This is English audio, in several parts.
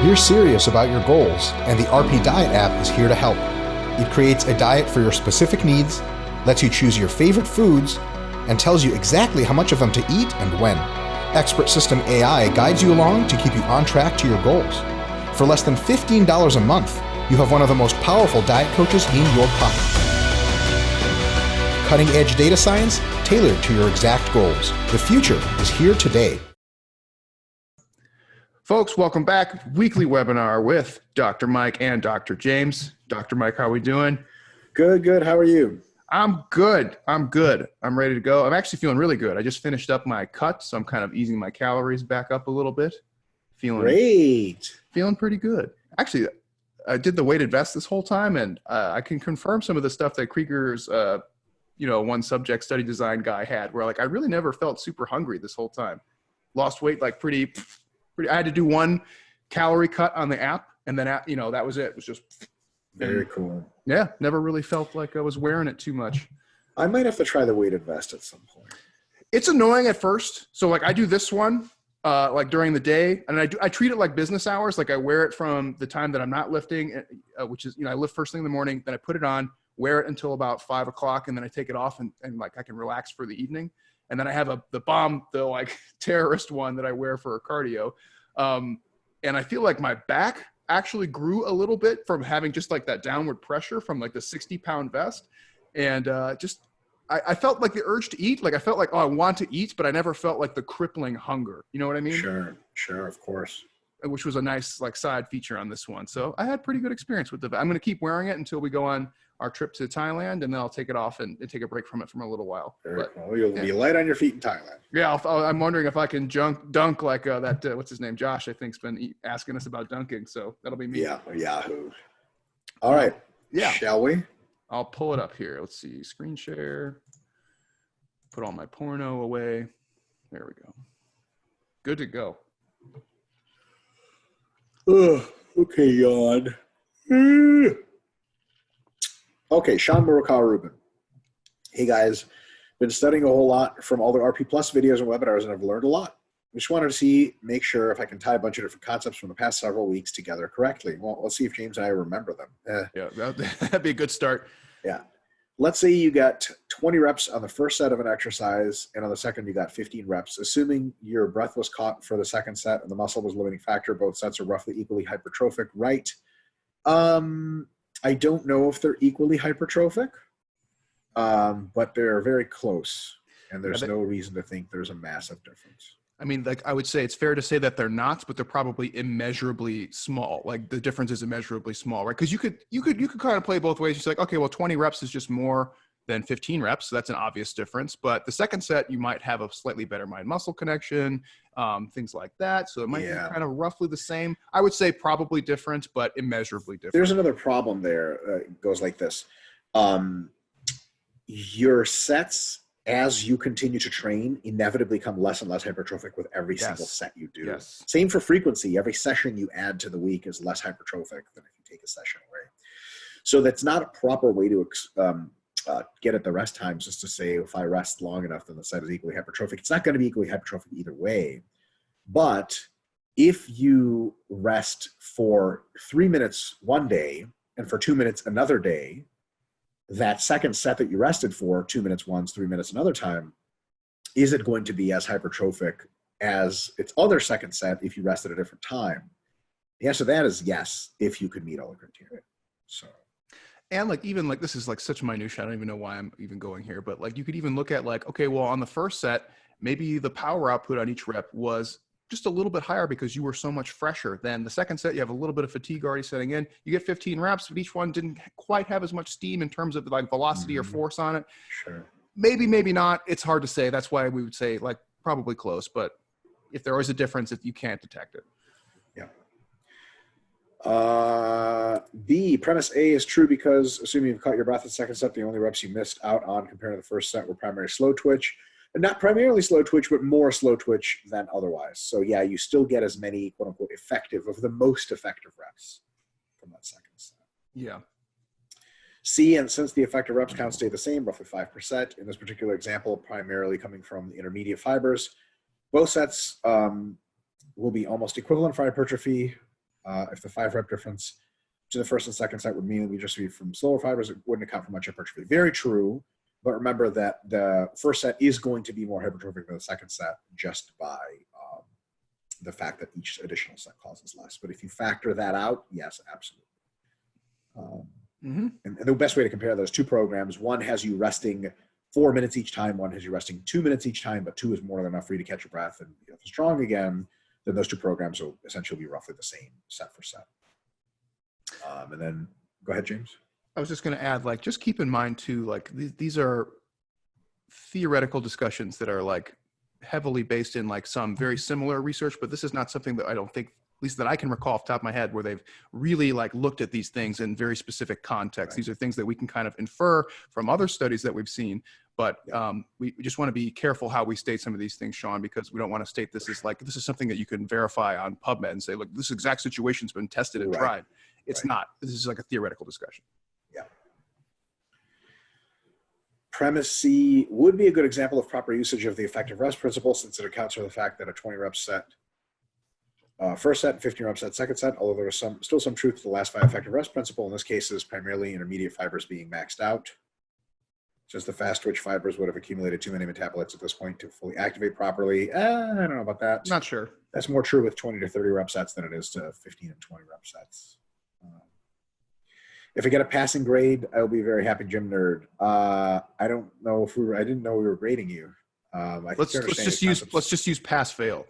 We're serious about your goals, and the RP Diet app is here to help. It creates a diet for your specific needs, lets you choose your favorite foods, and tells you exactly how much of them to eat and when. Expert System AI guides you along to keep you on track to your goals. For less than $15 a month, you have one of the most powerful diet coaches in your pocket. Cutting-edge data science tailored to your exact goals. The future is here today. Folks, welcome back. Weekly webinar with Dr. Mike and Dr. James. Dr. Mike, how are we doing? Good. How are you? I'm good. I'm ready to go. I'm actually feeling really good. I just finished up my cut, so I'm kind of easing my calories back up a little bit. Feeling pretty good. Actually, I did the weighted vest this whole time, and I can confirm some of the stuff that Krieger's, one subject study design guy had, where like I really never felt super hungry this whole time. Lost weight like pretty. I had to do one calorie cut on the app, and then that was it. It was just very cool. Yeah, never really felt like I was wearing it too much. I might have to try the weighted vest at some point. It's annoying at first. So like I do this one like during the day, and I treat it like business hours. Like I wear it from the time that I'm not lifting, which is I lift first thing in the morning. Then I put it on, wear it until about 5 o'clock, and then I take it off and like I can relax for the evening. And then I have the like terrorist one that I wear for cardio. And I feel like my back actually grew a little bit from having just like that downward pressure from like the 60-pound vest. And I felt like the urge to eat. Like I felt like, oh, I want to eat, but I never felt like the crippling hunger. You know what I mean? Sure, of course. Which was a nice like side feature on this one. So I had pretty good experience with I'm going to keep wearing it until we go on our trip to Thailand, and then I'll take it off and take a break from it for a little while. Very cool. You'll be light on your feet in Thailand. Yeah, I'm wondering if I can dunk like that. What's his name? Josh, I think, has been asking us about dunking. So that'll be me. Yeah, Yahoo. All right. Yeah. Shall we? I'll pull it up here. Let's see. Screen share. Put all my porno away. There we go. Good to go. Okay, yawn. Okay, Sean Murukawa Rubin. Hey guys, been studying a whole lot from all the RP Plus videos and webinars, and I've learned a lot. Just wanted to make sure if I can tie a bunch of different concepts from the past several weeks together correctly. Well, let's see if James and I remember them. Yeah, that'd be a good start. Yeah. Let's say you got 20 reps on the first set of an exercise, and on the second you got 15 reps. Assuming your breath was caught for the second set and the muscle was limiting factor, both sets are roughly equally hypertrophic, right? I don't know if they're equally hypertrophic, but they're very close, and there's no reason to think there's a massive difference. I mean, like I would say it's fair to say that they're not, but they're probably immeasurably small. Like the difference is immeasurably small, right? Because you could kind of play both ways. You're like, okay, well, 20 reps is just more than 15 reps, so that's an obvious difference. But the second set, you might have a slightly better mind-muscle connection, things like that. So it might be kind of roughly the same. I would say probably different, but immeasurably different. There's another problem there. It goes like this. Your sets, as you continue to train, inevitably become less and less hypertrophic with every single set you do. Yes. Same for frequency. Every session you add to the week is less hypertrophic than if you take a session away. So that's not a proper way to get at the rest times, just to say if I rest long enough, then the set is equally hypertrophic. It's not going to be equally hypertrophic either way. But if you rest for 3 minutes one day and for 2 minutes another day, that second set that you rested for 2 minutes once, 3 minutes another time, is it going to be as hypertrophic as its other second set if you rest at a different time? The answer to that is yes, if you could meet all the criteria. So. And like, even like, this is like such minutia. I don't even know why I'm even going here, but like, you could even look at like, okay, well, on the first set, maybe the power output on each rep was just a little bit higher because you were so much fresher. Then the second set, you have a little bit of fatigue already setting in. You get 15 reps, but each one didn't quite have as much steam in terms of like velocity or force on it. Sure. Maybe not. It's hard to say. That's why we would say like probably close, but if there is a difference, if you can't detect it. B, premise A is true because assuming you've caught your breath at the second set, the only reps you missed out on compared to the first set were primary slow twitch. And not primarily slow twitch, but more slow twitch than otherwise. So yeah, you still get as many quote unquote effective of the most effective reps from that second set. Yeah. C, and since the effective reps count stay the same, roughly 5%, in this particular example, primarily coming from the intermediate fibers, both sets will be almost equivalent for hypertrophy, If the 5 rep difference to the first and second set would mean we just be from slower fibers, it wouldn't account for much hypertrophy. Very true. But remember that the first set is going to be more hypertrophic than the second set just by the fact that each additional set causes less. But if you factor that out, yes, absolutely. And the best way to compare those two programs, one has you resting 4 minutes each time, one has you resting 2 minutes each time, but 2 is more than enough for you to catch your breath and be strong again, then those two programs will essentially be roughly the same set for set. And then go ahead, James. I was just going to add, like, just keep in mind too, like these are theoretical discussions that are like heavily based in like some very similar research, but this is not something that I don't think, at least that I can recall off the top of my head, where they've really like looked at these things in very specific contexts. Right. These are things that we can kind of infer from other studies that we've seen, but we just want to be careful how we state some of these things, Sean, because we don't want to state this as like, this is something that you can verify on PubMed and say, look, this exact situation's been tested and tried. It's not. This is like a theoretical discussion. Yeah. Premise C would be a good example of proper usage of the effective rest principle, since it accounts for the fact that a 20 rep set, first set, and 15 rep set, second set, although there is still some truth to the last 5 effective rest principle. In this case, is primarily intermediate fibers being maxed out. Just the fast twitch fibers would have accumulated too many metabolites at this point to fully activate properly. I don't know about that. Not sure. That's more true with 20 to 30 rep sets than it is to 15 and 20 rep sets. If I get a passing grade, I will be a very happy gym nerd. I don't know if I didn't know we were grading you. Let's just use pass fail.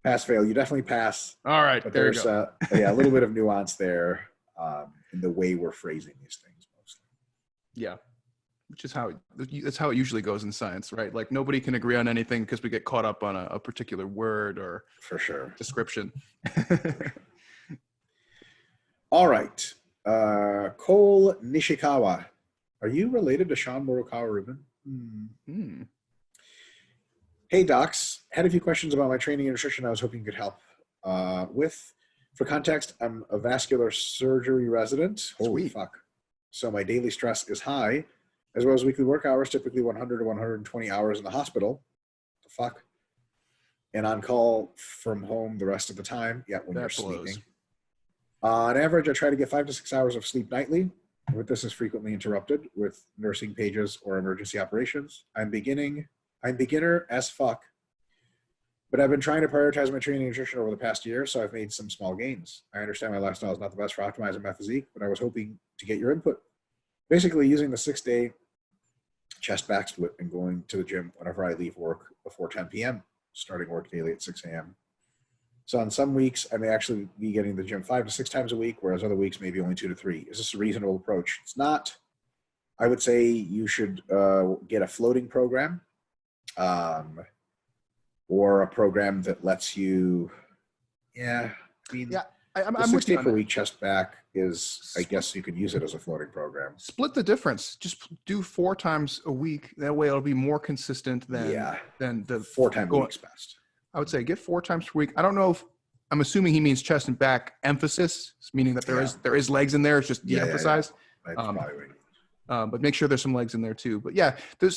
Pass fail. You definitely pass. All right, but there there's you go. A little bit of nuance there in the way we're phrasing these things mostly. Yeah, which is that's how it usually goes in science, right? Like nobody can agree on anything because we get caught up on a particular word or for sure description. All right. Cole Nishikawa. Are you related to Sean Morokawa Rubin? Hey, docs. Had a few questions about my training and nutrition I was hoping you could help with. For context, I'm a vascular surgery resident. Holy fuck. So my daily stress is high, as well as weekly work hours, typically 100 to 120 hours in the hospital. The fuck? And on call from home the rest of the time. Yeah, when you're sleeping. On average, I try to get 5 to 6 hours of sleep nightly, but this is frequently interrupted with nursing pages or emergency operations. I'm beginner as fuck, but I've been trying to prioritize my training and nutrition over the past year, so I've made some small gains. I understand my lifestyle is not the best for optimizing my physique, but I was hoping to get your input. Basically, using the 6-day chest back split and going to the gym whenever I leave work before 10 p.m., starting work daily at 6 a.m. So on some weeks, I may actually be getting the gym 5 to 6 times a week, whereas other weeks, maybe only 2 to 3. Is this a reasonable approach? It's not. I would say you should get a floating program or a program that lets you, I'm the 6 day per week chest back is, I guess you could use it as a floating program. Split the difference. Just do 4 times a week. That way it'll be more consistent than the 4 times a week's best. I would say get 4 times per week. I don't know if I'm assuming he means chest and back emphasis, meaning that there is legs in there. It's just de-emphasized. That's probably what he means. But make sure there's some legs in there too. But yeah, the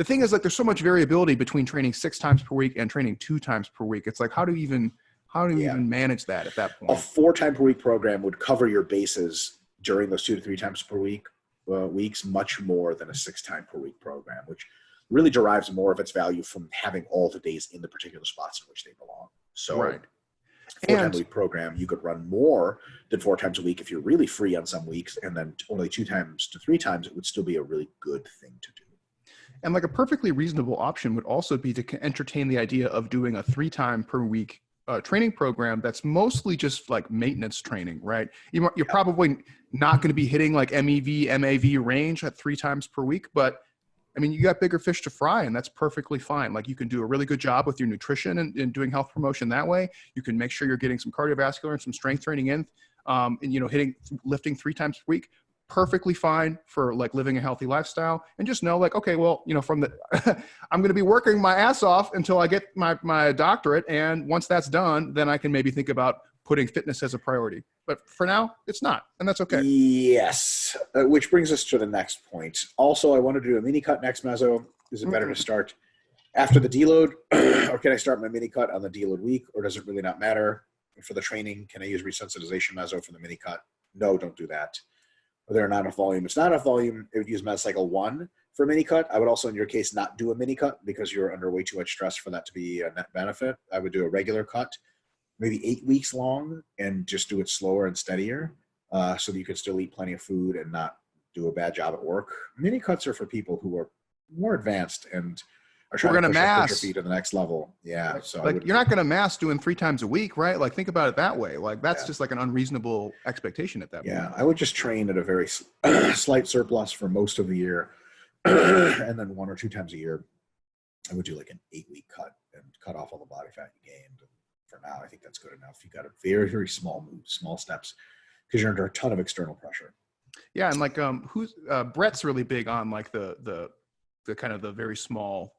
thing is, like, there's so much variability between training 6 times per week and training 2 times per week. It's like, how do you even manage that at that point? A 4 time per week program would cover your bases during those 2 to 3 times per week weeks much more than a 6 time per week program, which really derives more of its value from having all the days in the particular spots in which they belong. So right. 4 time a week program, you could run more than 4 times a week if you're really free on some weeks, and then only 2 times to 3 times, it would still be a really good thing to do. And like a perfectly reasonable option would also be to entertain the idea of doing a 3 time per week training program that's mostly just like maintenance training, right? You're probably not going to be hitting like MEV, MAV range at 3 times per week, but I mean, you got bigger fish to fry, and that's perfectly fine. Like, you can do a really good job with your nutrition and doing health promotion that way. You can make sure you're getting some cardiovascular and some strength training in, and lifting 3 times per week. Perfectly fine for like living a healthy lifestyle. And just know, like, okay, well, I'm going to be working my ass off until I get my doctorate, and once that's done, then I can maybe think about putting fitness as a priority. But for now, it's not, and that's okay. Yes, which brings us to the next point. Also, I want to do a mini cut next meso. Is it better to start after the deload, or can I start my mini cut on the deload week, or does it really not matter? for the training, can I use resensitization meso for the mini cut? No, don't do that. Whether or not enough volume. It's not enough volume. It would use med cycle 1 for mini cut. I would also, in your case, not do a mini cut because you're under way too much stress for that to be a net benefit. I would do a regular cut, maybe 8 weeks long, and just do it slower and steadier so that you can still eat plenty of food and not do a bad job at work. Mini cuts are for people who are more advanced and are trying to push hypertrophy to the next level. Yeah. So like you're not going to mass doing 3 times a week, right? Like think about it that way. Like that's just like an unreasonable expectation at that point. Yeah. I would just train at a very slight surplus for most of the year. And then 1 or 2 times a year, I would do like an 8-week cut and cut off all the body fat you gained. And for now, I think that's good enough. You got a very, very small move, small steps, because you're under a ton of external pressure. Yeah. And like, Brett's really big on like the kind of the very small,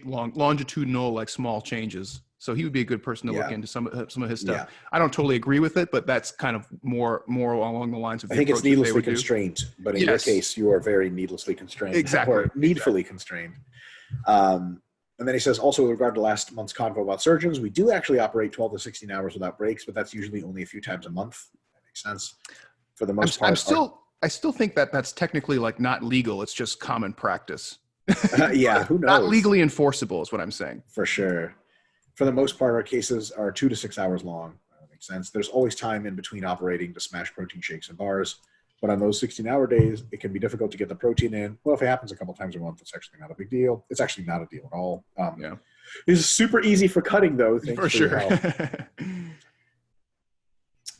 longitudinal, like small changes. So he would be a good person to look into some of his stuff. Yeah. I don't totally agree with it, but that's kind of more along the lines of. I think it's needlessly constrained, but in your case, you are very needlessly constrained. Exactly. Or needfully constrained. And then he says, also with regard to last month's convo about surgeons, we do actually operate 12 to 16 hours without breaks, but that's usually only a few times a month. That makes sense. For the most part, I still think that that's technically like not legal. It's just common practice. Yeah, who knows? Not legally enforceable is what I'm saying. For sure. For the most part, our cases are 2 to 6 hours long. That makes sense. There's always time in between operating to smash protein shakes and bars. But on those 16-hour days, it can be difficult to get the protein in. Well, if it happens a couple times a month, it's actually not a big deal. It's actually not a deal at all. It's super easy for cutting, though. Thanks for sure. Your help.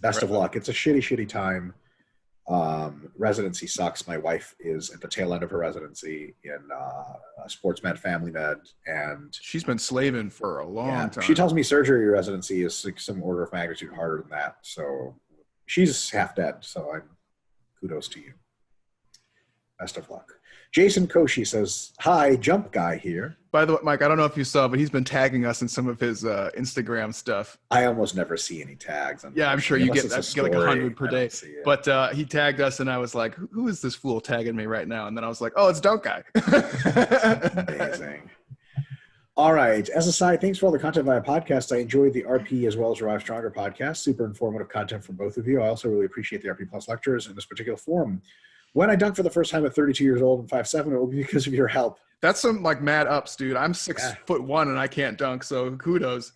Best of luck. It's a shitty time. Residency sucks. My wife is at the tail end of her residency in sports med, family med, and she's been slaving for a long time. She tells me surgery residency is like some order of magnitude harder than that. So she's half dead. So kudos to you. Best of luck. Jason Koshi says, "Hi, jump guy here." By the way, Mike, I don't know if you saw, but he's been tagging us in some of his Instagram stuff. I almost never see any tags. Yeah, I'm sure you get like 100 per day. But he tagged us, and I was like, "Who is this fool tagging me right now?" And then I was like, "Oh, it's Dunk Guy." Amazing. All right. As a side, thanks for all the content via podcast. I enjoyed the RP as well as Revive Stronger podcast. Super informative content from both of you. I also really appreciate the RP Plus lectures in this particular forum. When I dunk for the first time at 32 years old and 5'7", it will be because of your help. That's some like mad ups, dude. I'm 6'1" and I can't dunk, so kudos.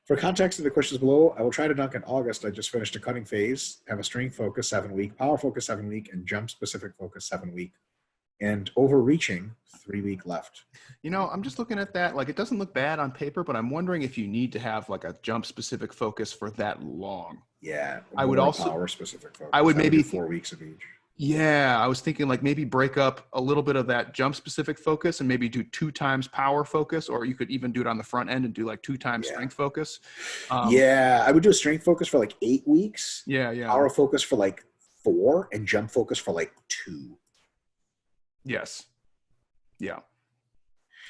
For context of the questions below, I will try to dunk in August. I just finished a cutting phase, have a strength focus 7-week, power focus 7-week, and jump specific focus 7-week. And overreaching 3-week left. You know, I'm just looking at that. Like, it doesn't look bad on paper, but I'm wondering if you need to have like a jump specific focus for that long. Yeah. I would also power specific focus. I would maybe 4 weeks of each. Yeah, I was thinking like maybe break up a little bit of that jump specific focus and maybe do 2 times power focus, or you could even do it on the front end and do like 2 times strength focus. I would do a strength focus for like 8 weeks. Yeah. Power focus for like 4 and jump focus for like 2. Yes. Yeah.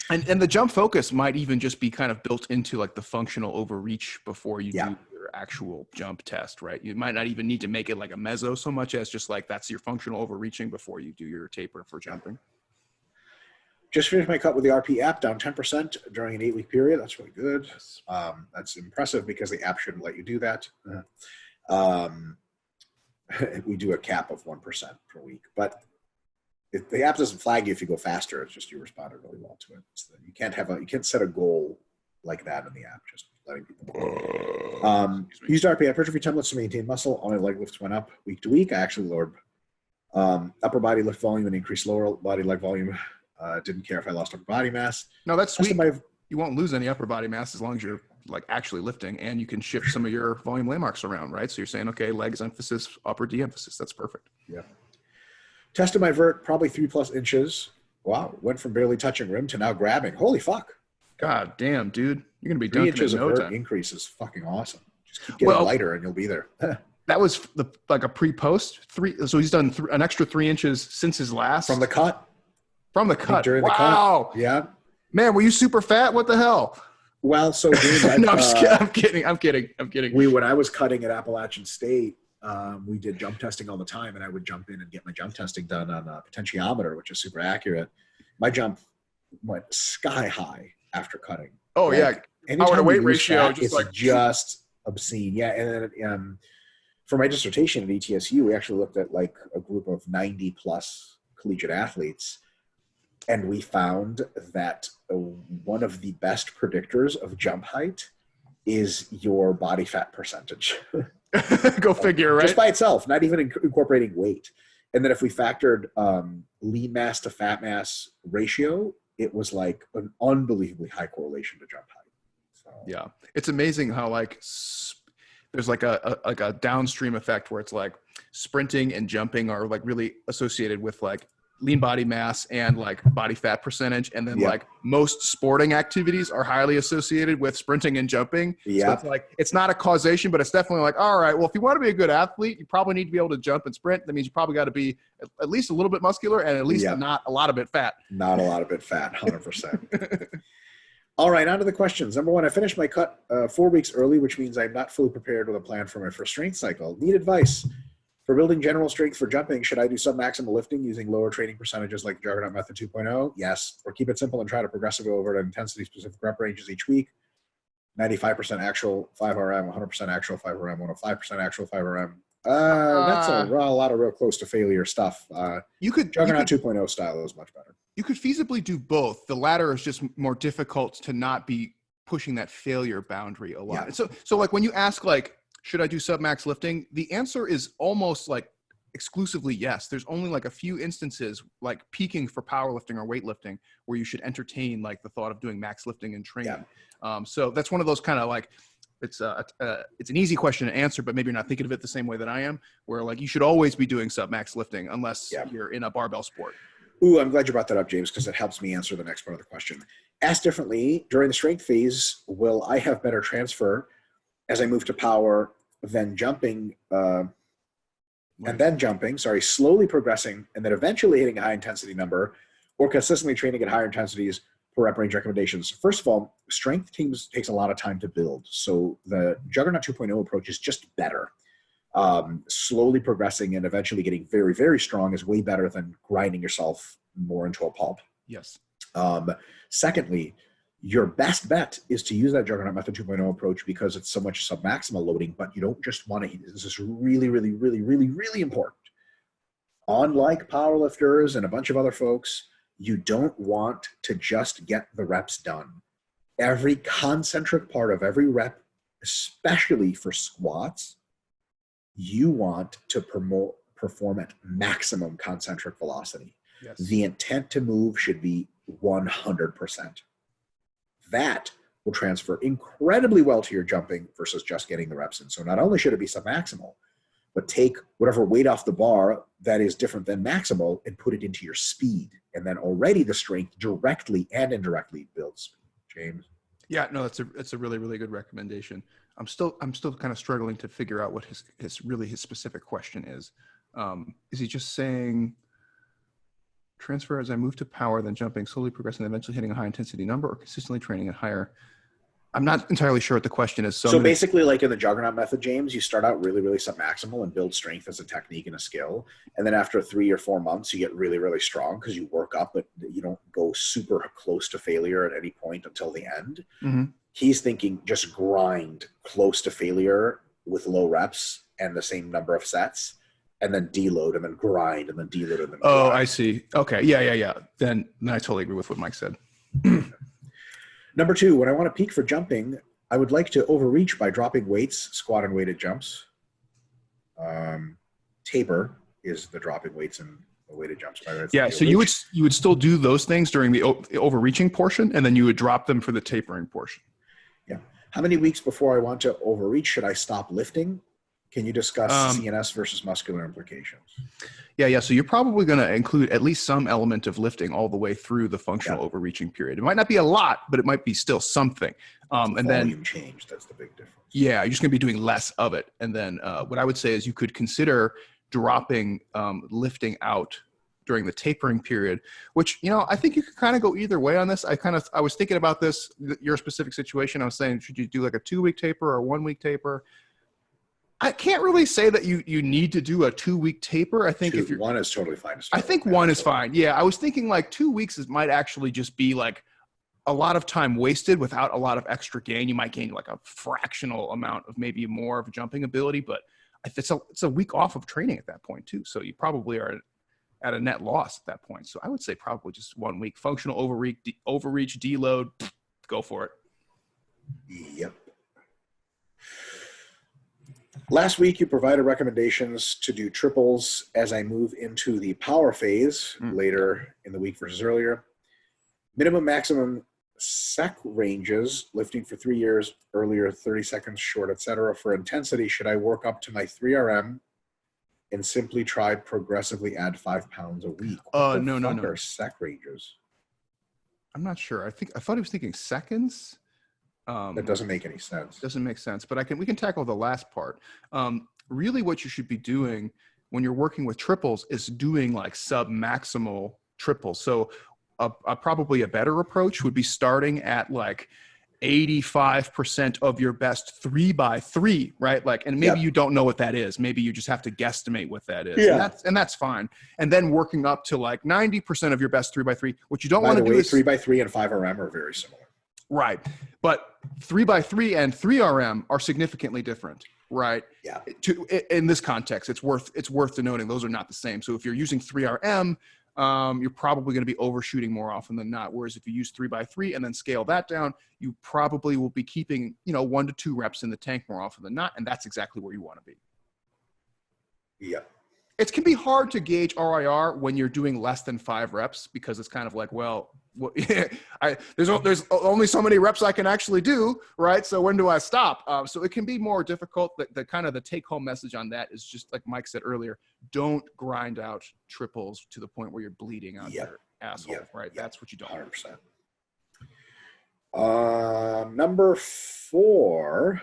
And the jump focus might even just be kind of built into like the functional overreach before you do your actual jump test, right? You might not even need to make it like a meso so much as just like that's your functional overreaching before you do your taper for jumping. Just finished my cut with the RP app, down 10% during an 8-week period. That's really good. Yes. That's impressive because the app shouldn't let you do that. We do a cap of 1% per week, but the app doesn't flag you if you go faster. It's just you responded really well to it. So you can't set a goal like that in the app. Just letting people know. Used RP hypertrophy templates to maintain muscle. All my leg lifts went up week to week. I actually lowered upper body lift volume and increased lower body leg volume. Didn't care if I lost upper body mass. No, that's sweet. You won't lose any upper body mass as long as you're like actually lifting, and you can shift some of your volume landmarks around, right? So you're saying, okay, legs emphasis, upper de-emphasis. That's perfect. Yeah. Tested my vert, probably 3+ inches. Wow. Went from barely touching rim to now grabbing. Holy fuck. God damn, dude. You're going to be 3 dunking inches in no of vert time. increase is fucking awesome. Just keep getting lighter and you'll be there. That was like a pre-post 3. So he's done an extra 3 inches since his last. From the cut. During the cut. Yeah. Man, were you super fat? What the hell? Well, so no, I'm kidding. When I was cutting at Appalachian State, we did jump testing all the time, and I would jump in and get my jump testing done on a potentiometer, which is super accurate. My jump went sky high after cutting. Oh, yeah. Power to weight ratio, it's just obscene. Yeah, and then for my dissertation at ETSU, we actually looked at like a group of 90 plus collegiate athletes, and we found that one of the best predictors of jump height is your body fat percentage. Go figure, right? Just by itself, not even incorporating weight. And then if we factored lean mass to fat mass ratio, it was like an unbelievably high correlation to jump height. So. Yeah, it's amazing how like there's like a downstream effect where it's like sprinting and jumping are like really associated with like lean body mass and like body fat percentage, and then like most sporting activities are highly associated with sprinting and jumping. So it's like it's not a causation, but it's definitely like, all right, well, if you want to be a good athlete, you probably need to be able to jump and sprint. That means you probably got to be at least a little bit muscular and at least not a lot of bit fat. Not a lot of bit fat, 100%. All right, on to the questions. Number one, I finished my cut 4 weeks early, which means I'm not fully prepared with a plan for my first strength cycle. Need advice. For building general strength for jumping, should I do submaximal lifting using lower training percentages like the Juggernaut Method 2.0? Yes. Or keep it simple and try to progressively over to intensity-specific rep ranges each week. 95% actual 5RM, 100% actual 5RM, 105% actual 5RM. That's a lot of real close to failure stuff. Juggernaut 2.0 style is much better. You could feasibly do both. The latter is just more difficult to not be pushing that failure boundary a lot. Yeah. So like when you ask like, should I do submax lifting? The answer is almost like exclusively yes. There's only like a few instances like peaking for powerlifting or weightlifting where you should entertain like the thought of doing max lifting and training. Yeah. So that's one of those kind of like, it's an easy question to answer, but maybe you're not thinking of it the same way that I am, where like you should always be doing submax lifting unless you're in a barbell sport. Ooh, I'm glad you brought that up, James, because it helps me answer the next part of the question. Asked differently, during the strength phase, will I have better transfer as I move to power than jumping, slowly progressing and then eventually hitting a high intensity number, or consistently training at higher intensities per rep range recommendations? First of all, strength teams takes a lot of time to build. So the Juggernaut 2.0 approach is just better. Slowly progressing and eventually getting very, very strong is way better than grinding yourself more into a pulp. Yes. Secondly, your best bet is to use that Juggernaut Method 2.0 approach because it's so much submaximal loading, but you don't just want to, this is really, really, really, really, really important. Unlike powerlifters and a bunch of other folks, you don't want to just get the reps done. Every concentric part of every rep, especially for squats, you want to perform at maximum concentric velocity. Yes. The intent to move should be 100%. That will transfer incredibly well to your jumping versus just getting the reps in. So not only should it be submaximal, but take whatever weight off the bar that is different than maximal and put it into your speed. And then already the strength directly and indirectly builds speed. James? Yeah, no, it's a really, really good recommendation. I'm still kind of struggling to figure out what his specific question is. Is he just saying transfer as I move to power, then jumping, slowly progressing, eventually hitting a high intensity number, or consistently training at higher? I'm not entirely sure what the question is. So basically, like in the Juggernaut method, James, you start out really, really submaximal and build strength as a technique and a skill. And then after 3 or 4 months, you get really, really strong because you work up, but you don't go super close to failure at any point until the end. Mm-hmm. He's thinking just grind close to failure with low reps and the same number of sets, and then deload, and then grind, and then deload, and then grind. Oh, I see. Okay. Yeah. Then I totally agree with what Mike said. Number 2, when I want to peak for jumping, I would like to overreach by dropping weights, squat and weighted jumps. Taper is the dropping weights and the weighted jumps. Yeah, so you would still do those things during the overreaching portion, and then you would drop them for the tapering portion. Yeah. How many weeks before I want to overreach should I stop lifting? Can you discuss CNS versus muscular implications? Yeah. So you're probably going to include at least some element of lifting all the way through the functional overreaching period. It might not be a lot, but it might be still something. And volume change, that's the big difference. Yeah, you're just going to be doing less of it. And then what I would say is you could consider dropping lifting out during the tapering period, which, I think you could kind of go either way on this. I was thinking about this, your specific situation. I was saying, should you do like a 2-week taper or a 1-week taper? I can't really say that you need to do a 2-week taper. I think if one is totally fine. I think one is fine. Yeah. I was thinking like 2 weeks might actually just be like a lot of time wasted without a lot of extra gain. You might gain like a fractional amount of maybe more of jumping ability, but it's a week off of training at that point too. So you probably are at a net loss at that point. So I would say probably just 1 week. Functional overreach, deload, go for it. Yep. Last week, you provided recommendations to do triples as I move into the power phase later in the week versus earlier. Minimum, maximum sec ranges, lifting for 3 years, earlier 30 seconds short, etc. For intensity, should I work up to my 3RM and simply try progressively add 5 pounds a week? No. Are sec ranges? I'm not sure. I thought he was thinking seconds. That doesn't make any sense. Doesn't make sense, but we can tackle the last part. Really what you should be doing when you're working with triples is doing like sub-maximal triples. So probably a better approach would be starting at like 85% of your best 3x3, right? Like, and maybe you don't know what that is. Maybe you just have to guesstimate what that is. Yeah. And that's fine. And then working up to like 90% of your best 3x3. What you don't want to do is 3x3 and 5RM are very similar. Right. But 3x3 and 3RM are significantly different, right? Yeah. In this context, it's worth denoting those are not the same. So if you're using 3RM, you're probably going to be overshooting more often than not. Whereas if you use 3x3 and then scale that down, you probably will be keeping, 1 to 2 reps in the tank more often than not. And that's exactly where you want to be. Yeah. It can be hard to gauge RIR when you're doing less than 5 reps because it's kind of like, well, there's only so many reps I can actually do, right? So when do I stop? So it can be more difficult. The kind of the take-home message on that is just like Mike said earlier: don't grind out triples to the point where you're bleeding out your asshole, right? That's what you don't. 100%. Number 4.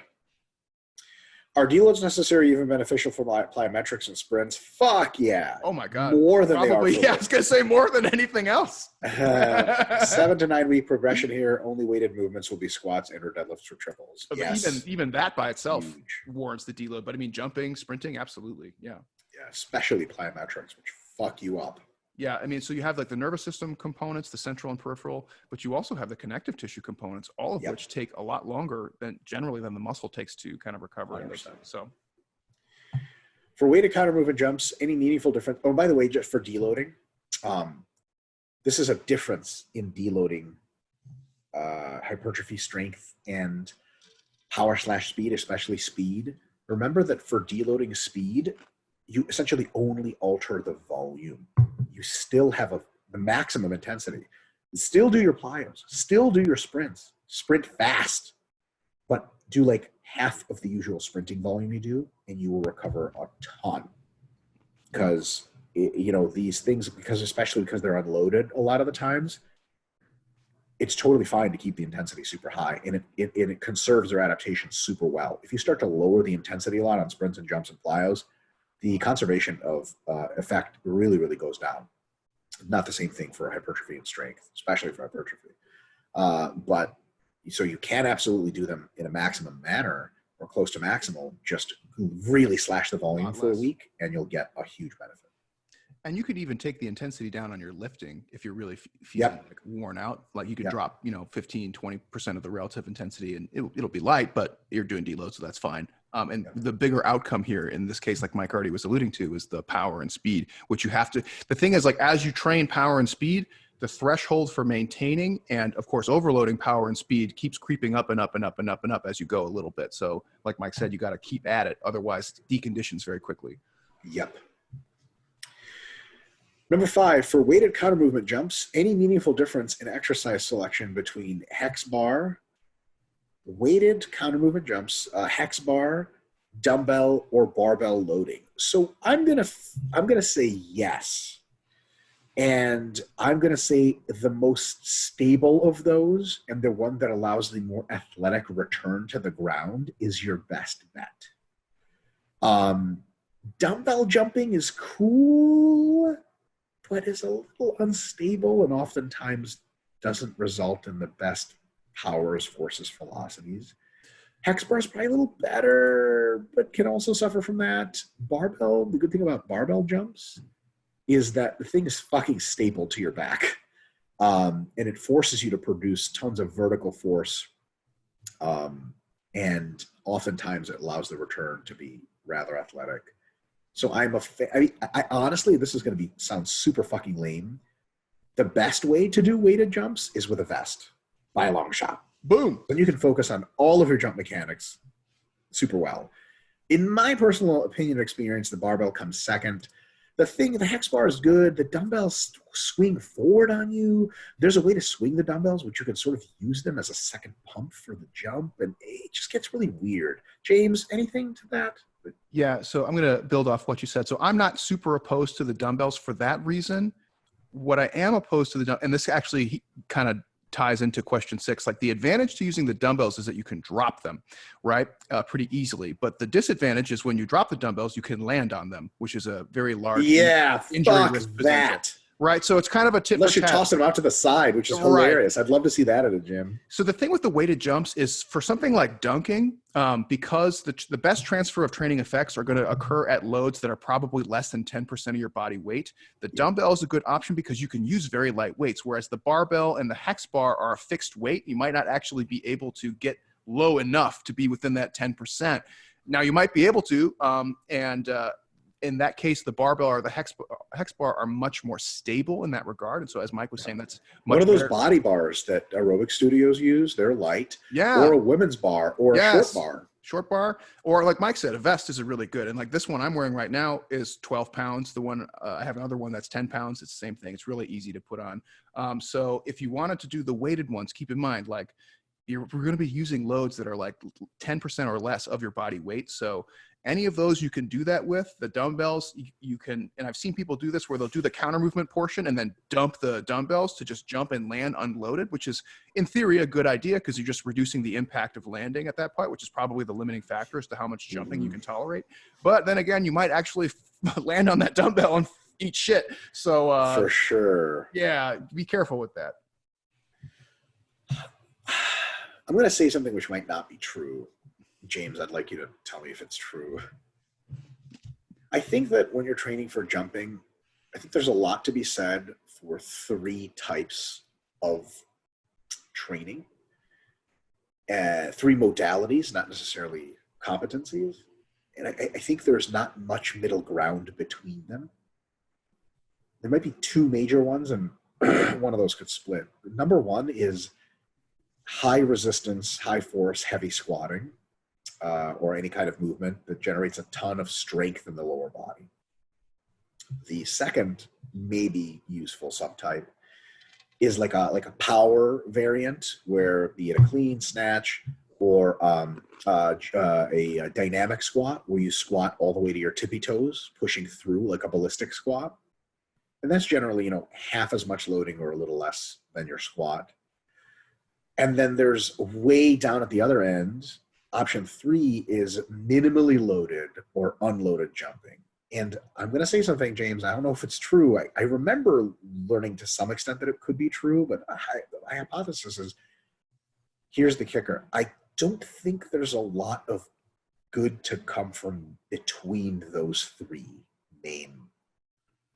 Are deloads necessary, even beneficial for plyometrics and sprints? Fuck yeah. Oh my God. More than probably, they are. I was going to say more than anything else. 7 to 9 week progression here. Only weighted movements will be squats and or deadlifts for triples. Yes. Even that by itself warrants the deload. But I mean, jumping, sprinting, absolutely. Yeah. Yeah, especially plyometrics, which fuck you up. Yeah, I mean, so you have like the nervous system components, the central and peripheral, but you also have the connective tissue components, all of which take a lot longer than the muscle takes to kind of recover. 100%. So, for weighted counter movement jumps, any meaningful difference? Oh, by the way, just for deloading, this is a difference in deloading hypertrophy, strength, and power/speed, especially speed. Remember that for deloading speed, you essentially only alter the volume. You still have the maximum intensity. Still do your plyos, still do your sprints, sprint fast, but do like half of the usual sprinting volume you do, and you will recover a ton. Because, these things, especially because they're unloaded a lot of the times, it's totally fine to keep the intensity super high, and it conserves their adaptation super well. If you start to lower the intensity a lot on sprints and jumps and plyos, the conservation of effect really, really goes down. Not the same thing for hypertrophy and strength, especially for hypertrophy. But so you can absolutely do them in a maximum manner or close to maximal, just really slash the volume for a week and you'll get a huge benefit. And you could even take the intensity down on your lifting if you're really feeling like worn out. Like you could drop, 15, 20% of the relative intensity and it'll be light, but you're doing deload, so that's fine. And the bigger outcome here in this case, like Mike already was alluding to, is the power and speed, which you have to, the thing is, like, as you train power and speed, the threshold for maintaining and of course overloading power and speed keeps creeping up and up and up and up and up as you go a little bit. So like Mike said, you got to keep at it. Otherwise it deconditions very quickly. Yep. Number 5, for weighted counter movement jumps, any meaningful difference in exercise selection between hex bar, weighted counter movement jumps, hex bar, dumbbell, or barbell loading? So I'm gonna say yes, and I'm gonna say the most stable of those, and the one that allows the more athletic return to the ground, is your best bet. Dumbbell jumping is cool, but is a little unstable and oftentimes doesn't result in the best powers, forces, velocities. Hex bar is probably a little better, but can also suffer from that. Barbell, the good thing about barbell jumps is that the thing is fucking stapled to your back. And it forces you to produce tons of vertical force. And oftentimes it allows the return to be rather athletic. So I honestly, this is going to sound super fucking lame. The best way to do weighted jumps is with a vest by a long shot. Boom. Then you can focus on all of your jump mechanics super well. In my personal opinion and experience, the barbell comes second. The hex bar is good. The dumbbells swing forward on you. There's a way to swing the dumbbells, which you can sort of use them as a second pump for the jump. And it just gets really weird. James, anything to that? Yeah. So I'm going to build off what you said. So I'm not super opposed to the dumbbells for that reason. What I am opposed to and this actually kind of ties into question 6, like the advantage to using the dumbbells is that you can drop them, right? Pretty easily. But the disadvantage is when you drop the dumbbells, you can land on them, which is a very large injury risk potential. Right. So it's kind of a tip. Unless you toss them out to the side, which is hilarious. I'd love to see that at a gym. So the thing with the weighted jumps is for something like dunking, because the best transfer of training effects are going to occur at loads that are probably less than 10% of your body weight. The dumbbell is a good option because you can use very light weights, whereas the barbell and the hex bar are a fixed weight. You might not actually be able to get low enough to be within that 10%. Now you might be able to, in that case, the barbell or the hex bar are much more stable in that regard. And so as Mike was saying, that's much What are those better. body bars that aerobic studios use? They're light. Yeah. Or a women's bar or a short bar. Short bar. Or like Mike said, a vest is a really good. And like this one I'm wearing right now is 12 pounds. The one I have another one that's 10 pounds. It's the same thing. It's really easy to put on. So if you wanted to do the weighted ones, keep in mind, like we're going to be using loads that are like 10% or less of your body weight. So any of those you can do that with. The dumbbells, you can, and I've seen people do this where they'll do the counter movement portion and then dump the dumbbells to just jump and land unloaded, which is in theory a good idea because you're just reducing the impact of landing at that point, which is probably the limiting factor as to how much jumping you can tolerate. But then again, you might actually land on that dumbbell and eat shit. So for sure. Yeah, be careful with that. I'm going to say something which might not be true. James, I'd like you to tell me if it's true. I think that when you're training for jumping, I think there's a lot to be said for 3 types of training. 3 modalities, not necessarily competencies. And I think there's not much middle ground between them. There might be 2 major ones, and one of those could split. Number 1 is high resistance, high force, heavy squatting. Or any kind of movement that generates a ton of strength in the lower body. The second maybe useful subtype is like a power variant, where be it a clean snatch or a dynamic squat, where you squat all the way to your tippy toes, pushing through like a ballistic squat. And that's generally, half as much loading or a little less than your squat. And then there's way down at the other end, option 3 is minimally loaded or unloaded jumping. And I'm going to say something, James, I don't know if it's true. I remember learning to some extent that it could be true, but my hypothesis is, here's the kicker. I don't think there's a lot of good to come from between those 3 main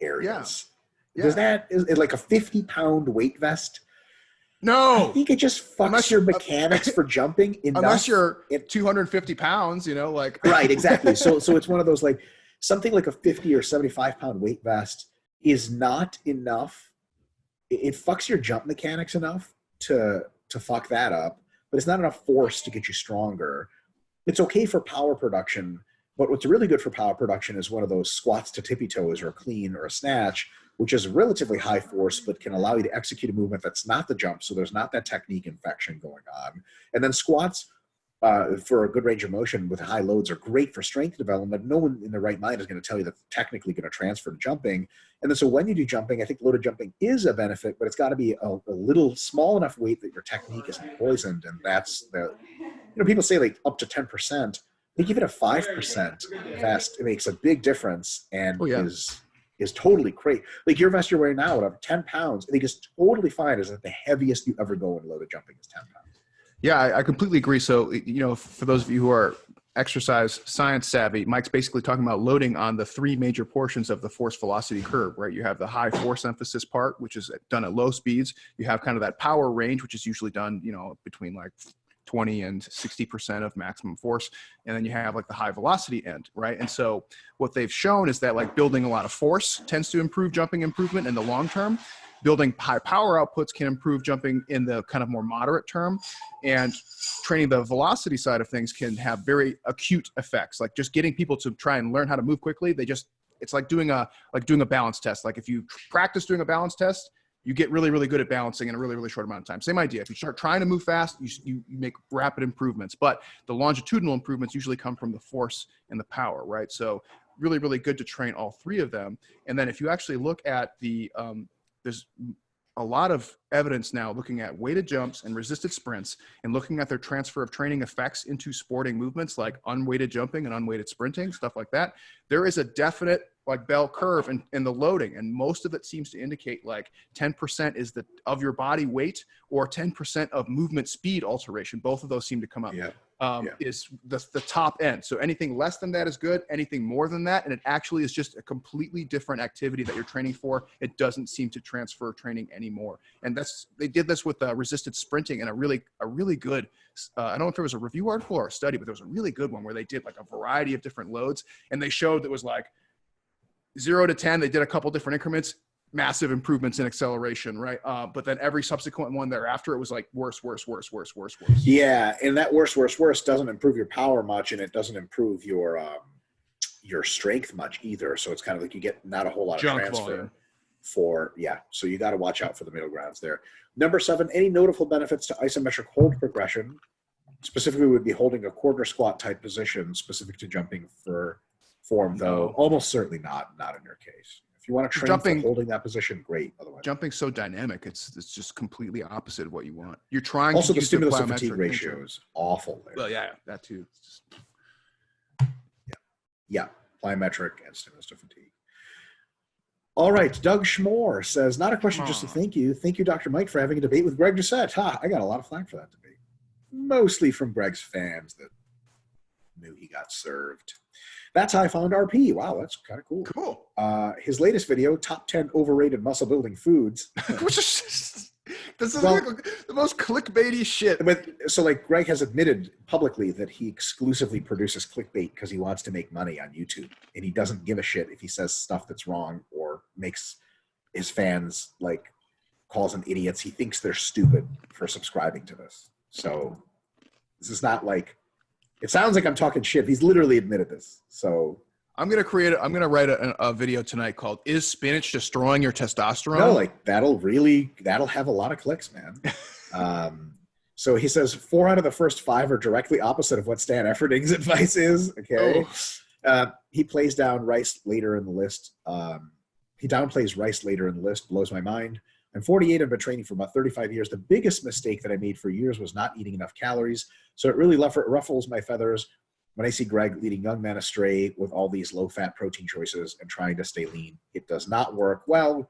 areas. Yeah. Is it like a 50-pound weight vest? No, I think it just fucks your mechanics for jumping enough. Unless you're 250 pounds, Right, exactly. So it's one of those, like, something like a 50 or 75-pound weight vest is not enough. It fucks your jump mechanics enough to fuck that up, but it's not enough force to get you stronger. It's okay for power production, but what's really good for power production is one of those squats to tippy toes or a clean or a snatch, which is relatively high force, but can allow you to execute a movement that's not the jump, so there's not that technique infection going on. And then squats, for a good range of motion with high loads, are great for strength development. No one in their right mind is going to tell you that's technically going to transfer to jumping. And then so when you do jumping, I think loaded jumping is a benefit, but it's got to be a little small enough weight that your technique isn't poisoned. And that's people say like up to 10%. I think even a 5% vest, it makes a big difference and is totally great. Like your vest you're wearing now at 10 pounds, I think is totally fine. Is that the heaviest you ever go in loaded jumping is 10 pounds. Yeah, I completely agree. So, for those of you who are exercise science savvy, Mike's basically talking about loading on the three major portions of the force velocity curve, right? You have the high force emphasis part, which is done at low speeds. You have kind of that power range, which is usually done, you know, between like 20 and 60% of maximum force. And then you have like the high velocity end, right? And so what they've shown is that like building a lot of force tends to improve jumping improvement in the long term. Building high power outputs can improve jumping in the kind of more moderate term, and training the velocity side of things can have very acute effects. Like just getting people to try and learn how to move quickly. It's like doing a balance test. Like if you practice doing a balance test, you get really, really good at balancing in a really, really short amount of time. Same idea. If you start trying to move fast, you make rapid improvements, but the longitudinal improvements usually come from the force and the power, right? So really, really good to train all three of them. And then if you actually look at there's a lot of evidence now looking at weighted jumps and resisted sprints and looking at their transfer of training effects into sporting movements like unweighted jumping and unweighted sprinting, stuff like that. There is a definite like bell curve in the loading, and most of it seems to indicate like 10% is of your body weight or 10% of movement speed alteration. Both of those seem to come up. Is the top end. So anything less than that is good, anything more than that, and it actually is just a completely different activity that you're training for. It doesn't seem to transfer training anymore. And they did this with resisted sprinting, and a really good, I don't know if it was a review article or a study, but there was a really good one where they did like a variety of different loads, and they showed that was like 0 to 10, they did a couple different increments, massive improvements in acceleration, right? But then every subsequent one thereafter, it was like worse. Yeah, and that worse doesn't improve your power much, and it doesn't improve your strength much either. So it's kind of like you get not a whole lot of junk transfer volume. So you got to watch out for the middle grounds there. Number 7, any notable benefits to isometric hold progression? Specifically would be holding a quarter squat type position specific to jumping for form, though almost certainly not in your case. If you want to train for holding that position, great. Otherwise, jumping's so dynamic, it's just completely opposite of what you want. You're trying also to the stimulus to fatigue ratio is awful there. Well, yeah, that too. Yeah, plyometric and stimulus to fatigue. All right, Doug Schmore says, not a question, just a thank you. Thank you, Dr. Mike, for having a debate with Greg Doucette. I got a lot of flack for that debate, mostly from Greg's fans that knew he got served. That's how I found RP. Wow, that's kind of cool. Cool. His latest video, top 10 overrated muscle building foods. This is like the most clickbaity shit. But so like Greg has admitted publicly that he exclusively produces clickbait because he wants to make money on YouTube, and he doesn't give a shit if he says stuff that's wrong or makes his fans like calls them idiots. He thinks they're stupid for subscribing to this. So this is not like, it sounds like I'm talking shit. He's literally admitted this. So I'm going to write a video tonight called "Is Spinach Destroying Your Testosterone?" No, like that'll have a lot of clicks, man. So he says 4 out of the first 5 are directly opposite of what Stan Efferding's advice is. Okay. He plays down Rice later in the list. He downplays Rice later in the list. Blows my mind. I'm 48. I've been training for about 35 years. The biggest mistake that I made for years was not eating enough calories. So it really ruffles my feathers when I see Greg leading young men astray with all these low-fat protein choices and trying to stay lean. It does not work. Well,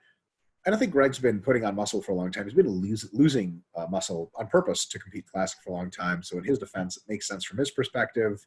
I don't think Greg's been putting on muscle for a long time. He's been losing muscle on purpose to compete classic for a long time. So in his defense, it makes sense from his perspective.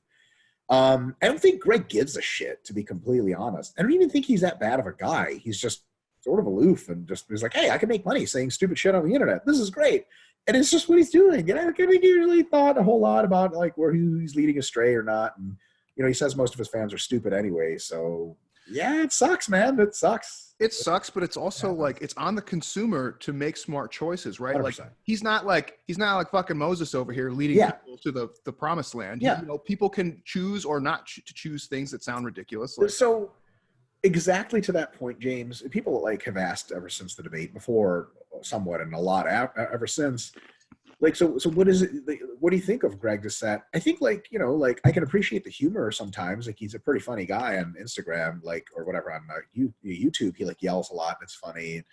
I don't think Greg gives a shit, to be completely honest. I don't even think he's that bad of a guy. He's just sort of aloof and just is like, hey, I can make money saying stupid shit on the internet. This is great. And it's just what he's doing. And I think he really thought a whole lot about like where he's leading astray or not. And, you know, he says most of his fans are stupid anyway. So yeah, it sucks, man. It sucks. It sucks, but it's also like it's on the consumer to make smart choices, right? 100%. Like he's not like fucking Moses over here leading people to the promised land. Yeah. You know, people can choose or not to choose things that sound ridiculous. Like, so exactly to that point, James, people like have asked ever since the debate before, somewhat, and a lot ever since. Like, so what is it? What do you think of Greg Doucette? I think, like, you know, like I can appreciate the humor sometimes. Like, he's a pretty funny guy on Instagram, like, or whatever on YouTube. He like yells a lot. And it's funny.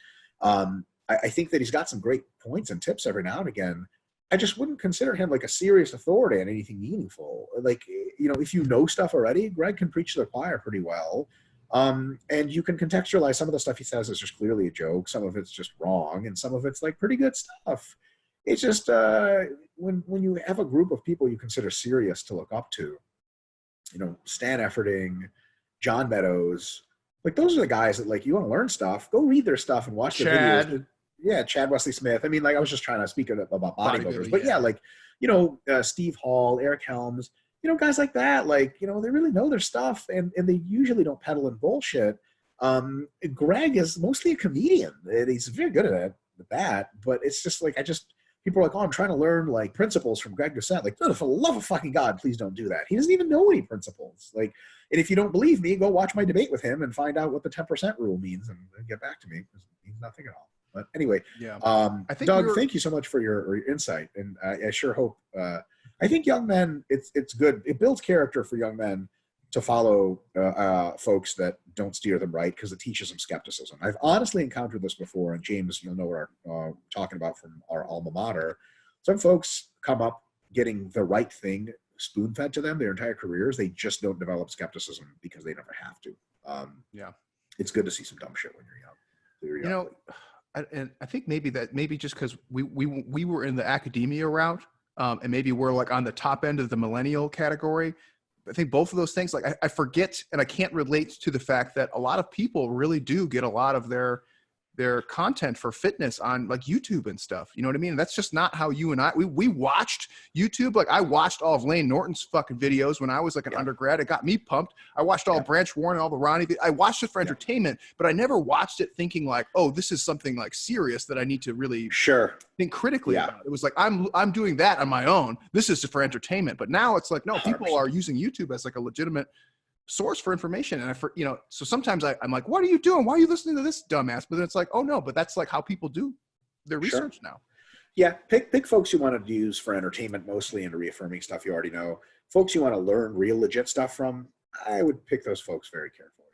I think that he's got some great points and tips every now and again. I just wouldn't consider him like a serious authority on anything meaningful. Like, you know, if you know stuff already, Greg can preach to the choir pretty well. And you can contextualize some of the stuff he says is just clearly a joke. Some of it's just wrong. And some of it's like pretty good stuff. It's just when you have a group of people you consider serious to look up to, Stan Efferding, John Meadows. Like, those are the guys that, like, you want to learn stuff, go read their stuff and watch the videos. Yeah, Chad Wesley Smith. I mean, like, I was just trying to speak about bodybuilders. But, yeah, like, Steve Hall, Eric Helms, guys like that, like, they really know their stuff, and they usually don't peddle in bullshit. Greg is mostly a comedian, and he's very good at that, but it's just like, people are like, oh, I'm trying to learn, like, principles from Greg Doucette. Like, for the love of fucking God, please don't do that. He doesn't even know any principles. Like, and if you don't believe me, go watch my debate with him and find out what the 10% rule means and get back to me. It means nothing at all. But anyway, yeah. I think Doug, thank you so much for your insight. And I sure hope, I think young men, it's good. It builds character for young men to follow folks that don't steer them right, because it teaches them skepticism. I've honestly encountered this before, and James, you'll know what we're talking about from our alma mater. Some folks come up getting the right thing spoon-fed to them their entire careers. They just don't develop skepticism because they never have to. Yeah. It's good to see some dumb shit when you're young. And I think maybe just because we were in the academia route, and maybe we're like on the top end of the millennial category. I think both of those things, like, I forget, and I can't relate to the fact that a lot of people really do get a lot of their content for fitness on, like, YouTube and stuff. You know what I mean? And that's just not how you and we watched YouTube. Like, I watched all of Lane Norton's fucking videos when I was like an undergrad. It got me pumped. I watched all Branch Warren and all the Ronnie. I watched it for entertainment, but I never watched it thinking like, oh, this is something like serious that I need to really think critically about. It was like, I'm doing that on my own. This is for entertainment. But now it's like, no, 100%. People are using YouTube as like a legitimate source for information. And so sometimes I'm like, what are you doing? Why are you listening to this dumbass? But then it's like, oh no, but that's like how people do their research now. Yeah. Pick folks you want to use for entertainment mostly, and reaffirming stuff you already know. Folks you want to learn real legit stuff from, I would pick those folks very carefully.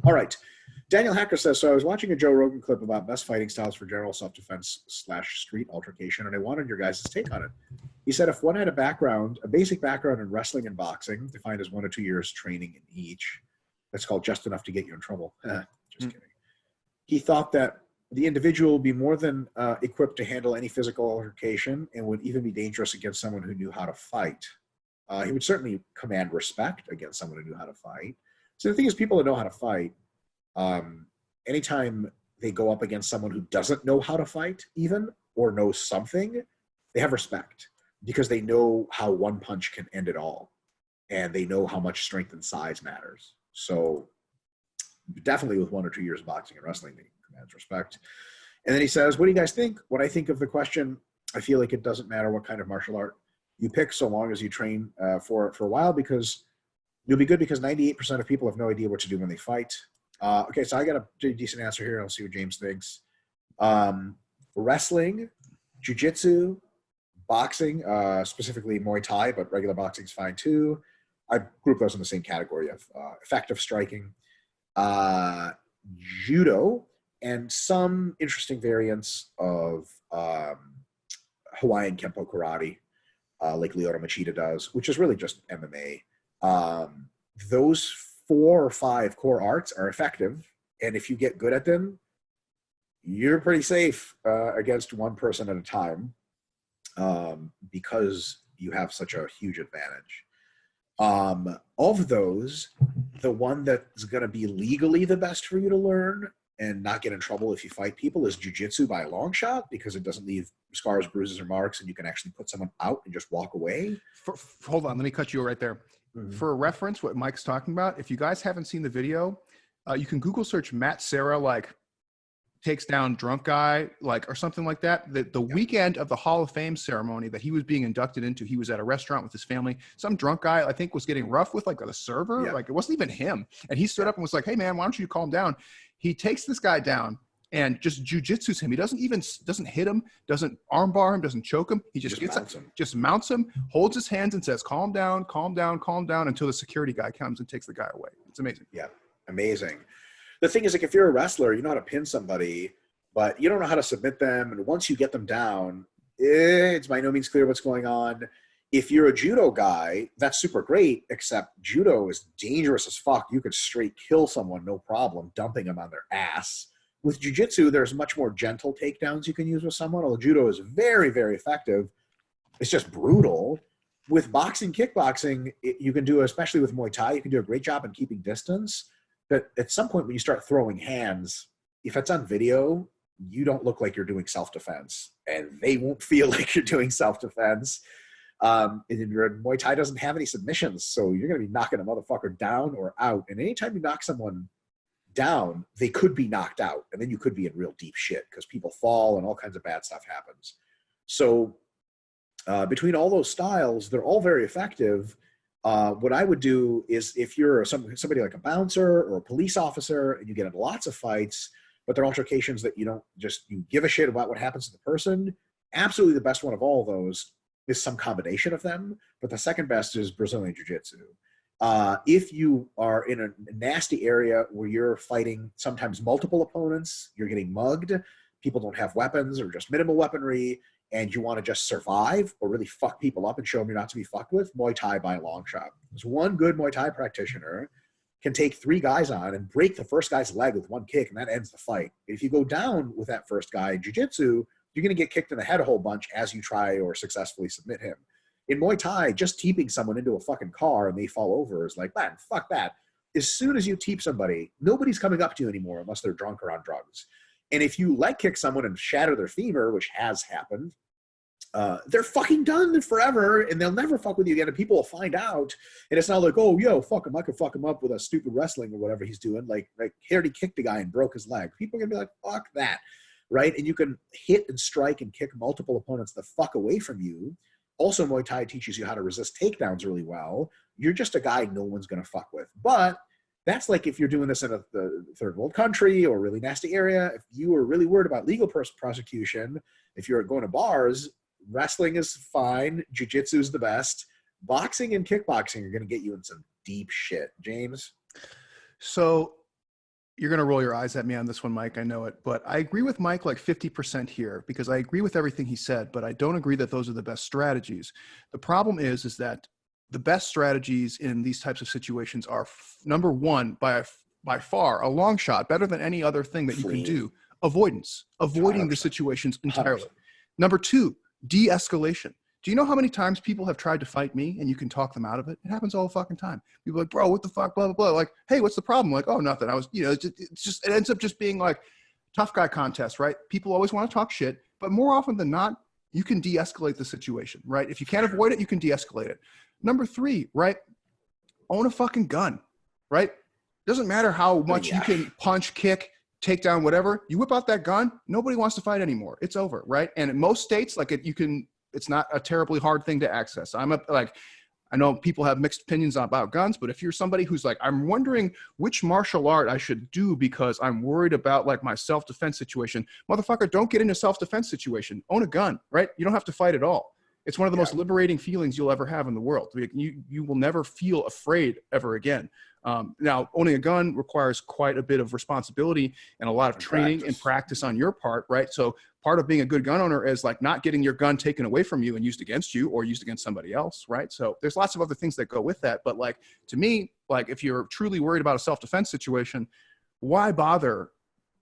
All right. Daniel Hacker says, so I was watching a Joe Rogan clip about best fighting styles for general self-defense / street altercation, and I wanted your guys' take on it. He said if one had a basic background in wrestling and boxing, defined as 1 or 2 years training in each, that's called just enough to get you in trouble. Just kidding. He thought that the individual would be more than equipped to handle any physical altercation, and would even be dangerous against someone who knew how to fight. He would certainly command respect against someone who knew how to fight. So the thing is, people that know how to fight, anytime they go up against someone who doesn't know how to fight even, or knows something, they have respect, because they know how one punch can end it all, and they know how much strength and size matters. So definitely with 1 or 2 years of boxing and wrestling, they command respect. And then he says, what do you guys think? When I think of the question, I feel like it doesn't matter what kind of martial art you pick, so long as you train for it for a while, because you'll be good, because 98% of people have no idea what to do when they fight. Okay, so I got a pretty decent answer here. I'll see what James thinks. Wrestling, jiu-jitsu, boxing, specifically Muay Thai, but regular boxing is fine too. I group those in the same category of effective striking, judo, and some interesting variants of Hawaiian Kempo karate, like Lyoto Machida does, which is really just MMA. Those 4 or 5 core arts are effective, and if you get good at them, you're pretty safe against one person at a time, because you have such a huge advantage. Of those, the one that's going to be legally the best for you to learn and not get in trouble if you fight people is jiu-jitsu by a long shot, because it doesn't leave scars, bruises, or marks, and you can actually put someone out and just walk away. Hold on, let me cut you right there. Mm-hmm. For reference, what Mike's talking about, if you guys haven't seen the video, you can Google search Matt Serra, like, takes down drunk guy, like, or something like that. The weekend of the Hall of Fame ceremony that he was being inducted into, he was at a restaurant with his family. Some drunk guy, I think, was getting rough with like the server. Like, it wasn't even him. And he stood up and was like, hey man, why don't you calm down? He takes this guy down and just jujitsus him. He doesn't hit him, doesn't armbar him, doesn't choke him. He just mounts him, holds his hands and says, calm down, calm down, calm down, until the security guy comes and takes the guy away. It's amazing. Yeah, amazing. The thing is, like, if you're a wrestler, you know how to pin somebody, but you don't know how to submit them. And once you get them down, it's by no means clear what's going on. If you're a judo guy, that's super great, except judo is dangerous as fuck. You could straight kill someone, no problem, dumping them on their ass. With jiu-jitsu, there's much more gentle takedowns you can use with someone, although judo is very, very effective. It's just brutal. with boxing, kickboxing, you can do, especially with Muay Thai, you can do a great job in keeping distance. But at some point when you start throwing hands, if it's on video, you don't look like you're doing self-defense, and they won't feel like you're doing self-defense. And Muay Thai doesn't have any submissions, so you're going to be knocking a motherfucker down or out. And anytime you knock someone down, they could be knocked out, and then you could be in real deep shit because people fall and all kinds of bad stuff happens. So between all those styles, they're all very effective. What I would do is, if you're somebody like a bouncer or a police officer and you get into lots of fights, but they're altercations that you give a shit about what happens to the person, absolutely the best one of all of those is some combination of them. But the second best is Brazilian Jiu-Jitsu. If you are in a nasty area where you're fighting sometimes multiple opponents, you're getting mugged, people don't have weapons or just minimal weaponry, and you want to just survive or really fuck people up and show them you're not to be fucked with, Muay Thai by a long shot. There's one good Muay Thai practitioner can take 3 guys on and break the first guy's leg with one kick, and that ends the fight. If you go down with that first guy in Jiu-Jitsu, you're going to get kicked in the head a whole bunch as you try or successfully submit him. In Muay Thai, just teeping someone into a fucking car and they fall over is like, man, fuck that. As soon as you teep somebody, nobody's coming up to you anymore unless they're drunk or on drugs. And if you leg kick someone and shatter their femur, which has happened, they're fucking done forever, and they'll never fuck with you again, and people will find out. And it's not like, oh, yo, fuck him, I could fuck him up with a stupid wrestling or whatever he's doing. Like he already kicked a guy and broke his leg. People are gonna be like, fuck that, right? And you can hit and strike and kick multiple opponents the fuck away from you. Also, Muay Thai teaches you how to resist takedowns really well. You're just a guy no one's gonna fuck with. But that's like if you're doing this in a third world country or a really nasty area. If you are really worried about legal prosecution, if you're going to bars, wrestling is fine. Jiu-jitsu is the best. Boxing and kickboxing are going to get you in some deep shit. James? So you're going to roll your eyes at me on this one, Mike. I know it. But I agree with Mike like 50% here, because I agree with everything he said, but I don't agree that those are the best strategies. The problem is that the best strategies in these types of situations are, number one, by far, a long shot, better than any other thing that you can do, avoiding 100%. The situations entirely. 100%. Number two, de-escalation. Do you know how many times people have tried to fight me and you can talk them out of it? It happens all the fucking time. People are like, bro, what the fuck, blah, blah, blah. Like, hey, what's the problem? Like, oh, nothing. I was, it ends up just being like tough guy contest, right? People always want to talk shit, but more often than not, you can de-escalate the situation, right? If you can't avoid it, you can de-escalate it. Number three, right? Own a fucking gun, right? Doesn't matter how much you can punch, kick, take down, whatever. You whip out that gun, nobody wants to fight anymore. It's over, right? And in most states, like it's not a terribly hard thing to access. I know people have mixed opinions about guns, but if you're somebody who's like, I'm wondering which martial art I should do because I'm worried about like my self-defense situation, motherfucker, don't get into self-defense situation. Own a gun, right? You don't have to fight at all. It's one of the most liberating feelings you'll ever have in the world. You will never feel afraid ever again. Now, owning a gun requires quite a bit of responsibility and a lot of training and practice on your part, right? So part of being a good gun owner is like not getting your gun taken away from you and used against you or used against somebody else, right? So there's lots of other things that go with that. But like, to me, like if you're truly worried about a self-defense situation, why bother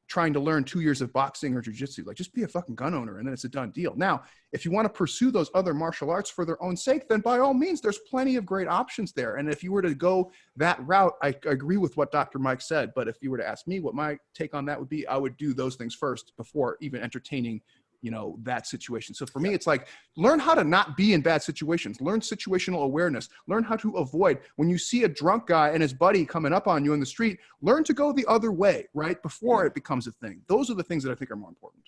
trying to learn 2 years of boxing or jiu-jitsu? Like, just be a fucking gun owner and then it's a done deal. Now, if you want to pursue those other martial arts for their own sake, then by all means, there's plenty of great options there. And if you were to go that route, I agree with what Dr. Mike said. But if you were to ask me what my take on that would be, I would do those things first before even entertaining that situation. So for me, it's like, learn how to not be in bad situations, learn situational awareness, learn how to avoid when you see a drunk guy and his buddy coming up on you in the street, learn to go the other way, right? Before it becomes a thing. Those are the things that I think are more important.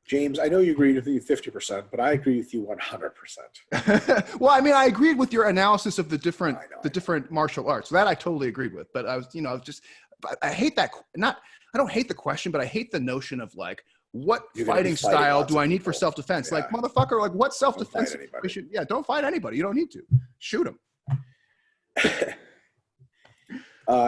James, I know you agree with me 50%, but I agree with you 100%. Well, I mean, I agreed with your analysis of the different martial arts. That I totally agreed with, but I hate that. I don't hate the question, but I hate the notion of like, what fighting style do I need for self-defense? Yeah. Like, motherfucker, like what self-defense? Don't fight anybody. You don't need to. Shoot them.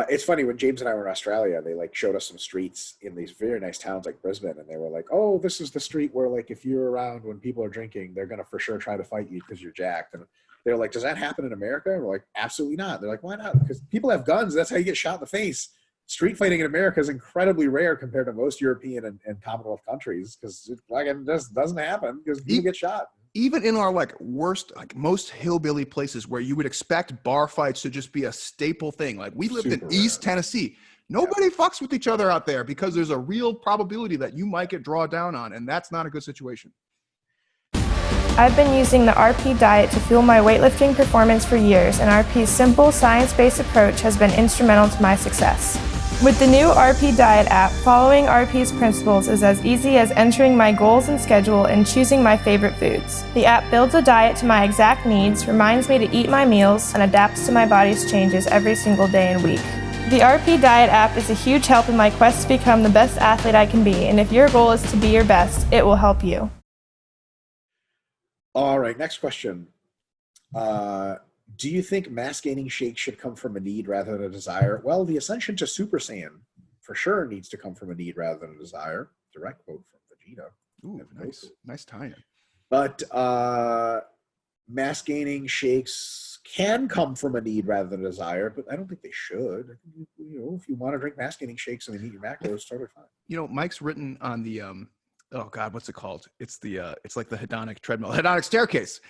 It's funny, when James and I were in Australia, they like showed us some streets in these very nice towns like Brisbane, and they were like, oh, this is the street where like if you're around when people are drinking, they're going to for sure try to fight you because you're jacked. And they're like, does that happen in America? And we're like, absolutely not. They're like, why not? Because people have guns. That's how you get shot in the face. Street fighting in America is incredibly rare compared to most European and Commonwealth countries because it just doesn't happen because people get shot. even in our like worst, like most hillbilly places where you would expect bar fights to just be a staple thing. Like we lived in Super East rare. Tennessee. Nobody fucks with each other out there because there's a real probability that you might get drawn down on, and that's not a good situation. I've been using the RP diet to fuel my weightlifting performance for years, and RP's simple, science-based approach has been instrumental to my success. With the new RP Diet app, following RP's principles is as easy as entering my goals and schedule and choosing my favorite foods. The app builds a diet to my exact needs, reminds me to eat my meals, and adapts to my body's changes every single day and week. The RP Diet app is a huge help in my quest to become the best athlete I can be, and if your goal is to be your best, it will help you. All right, next question. Do you think mass gaining shakes should come from a need rather than a desire? Well, the ascension to Super Saiyan for sure needs to come from a need rather than a desire. Direct quote from Vegeta. Ooh, nice tie-in. But mass gaining shakes can come from a need rather than a desire, but I don't think they should. You know, if you want to drink mass gaining shakes and they meet your macros, totally fine. You know, Mike's written on the oh God, what's it called? It's the it's like the hedonic treadmill, hedonic staircase.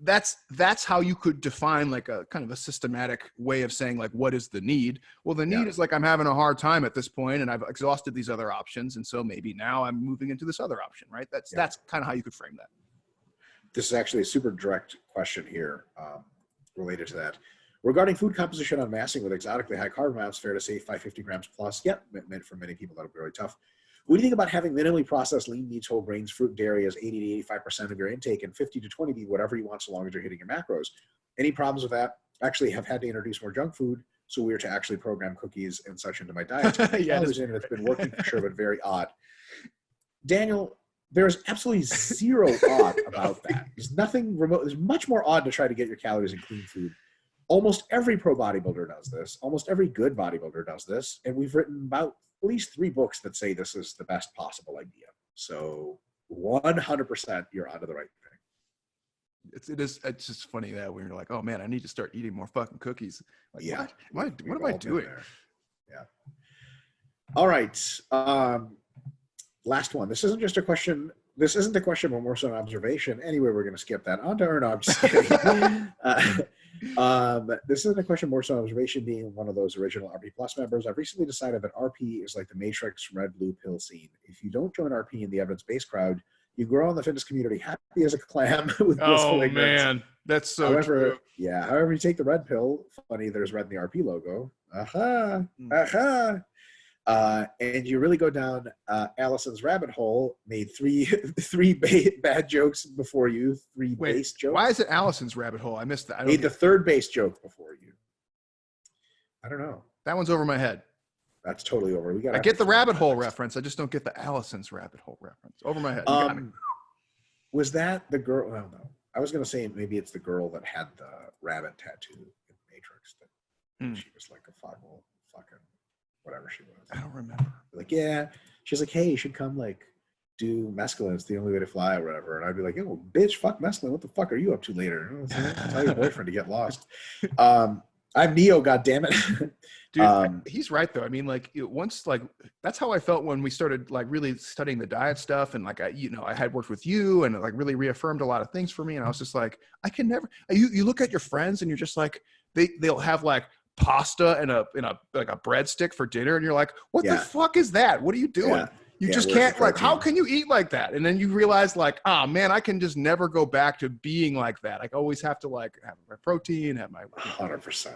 That's how you could define like a kind of a systematic way of saying like, what is the need? Well, the need is like, I'm having a hard time at this point and I've exhausted these other options. And so maybe now I'm moving into this other option, right? That's kind of how you could frame that. This is actually a super direct question here related to that. Regarding food composition on massing with exotically high carb amounts, fair to say 550 grams plus. Yep, meant for many people that'll be really tough. What do you think about having minimally processed lean meats, whole grains, fruit, and dairy as 80 to 85% of your intake and 50 to 20 be whatever you want so long as you're hitting your macros? Any problems with that? Actually have had to introduce more junk food, so weird to actually program cookies and such into my diet. It's been working for sure, but very odd. Daniel, there's absolutely zero odd about that. There's nothing remote. There's much more odd to try to get your calories in clean food. Almost every pro bodybuilder does this. Almost every good bodybuilder does this. And we've written about at least 3 books that say this is the best possible idea. So 100% you're onto the right thing. It's just funny that when you're like, oh man, I need to start eating more fucking cookies. Like, yeah. What am I doing? Yeah. All right. Last one. This isn't a question, but more so an observation. Anyway, we're going to skip that. On to Erno. I'm just kidding. This isn't a question, more so an observation. Being one of those original RP Plus members, I've recently decided that RP is like the Matrix red blue pill scene. If you don't join RP in the evidence-based crowd, you grow in the fitness community happy as a clam with blissful ignorance. Man, that's so true. Yeah, however you take the red pill, funny, there's red in the RP logo. And you really go down Allison's rabbit hole, made three bad jokes before you, base jokes. Why is it Allison's rabbit hole? I missed that. Made the third base joke before you. I don't know. That one's over my head. That's totally over. I get the rabbit hole reference. I just don't get the Allison's rabbit hole reference. Over my head. Was that the girl? I don't know. I was going to say maybe it's the girl that had the rabbit tattoo in Matrix. She was like a fucking whatever she was. I don't remember. Like, yeah. She's like, hey, you should come like do mescaline. It's the only way to fly or whatever. And I'd be like, oh, bitch, fuck mescaline. What the fuck are you up to later? Tell your boyfriend to get lost. I'm Neo, goddammit. Dude, he's right though. I mean, like once, like that's how I felt when we started like really studying the diet stuff, and like I had worked with you, and it, like really reaffirmed a lot of things for me. And I was just like, I can never. You look at your friends, and you're just like they'll have like pasta and a breadstick for dinner, and you're like, what the fuck is that? What are you doing? Yeah. You just can't, like, how can you eat like that? And then you realize like, man, I can just never go back to being like that. I always have to like have my protein, have my 100%.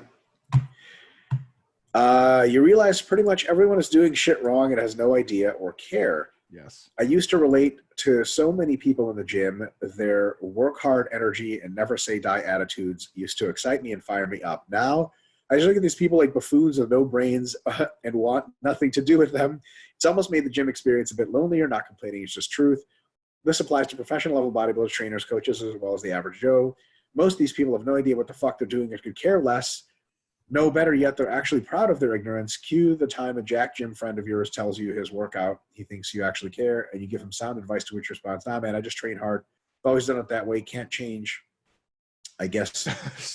You realize pretty much everyone is doing shit wrong and has no idea or care. Yes. I used to relate to so many people in the gym. Their work hard energy and never say die attitudes used to excite me and fire me up. Now, I just look at these people like buffoons with no brains and want nothing to do with them. It's almost made the gym experience a bit lonelier. Not complaining, it's just truth. This applies to professional level bodybuilders, trainers, coaches, as well as the average Joe. Most of these people have no idea what the fuck they're doing or could care less. No, better yet, they're actually proud of their ignorance. Cue the time a jack gym friend of yours tells you his workout. He thinks you actually care, and you give him sound advice to which responds, nah, man, I just train hard. I've always done it that way. Can't change. I guess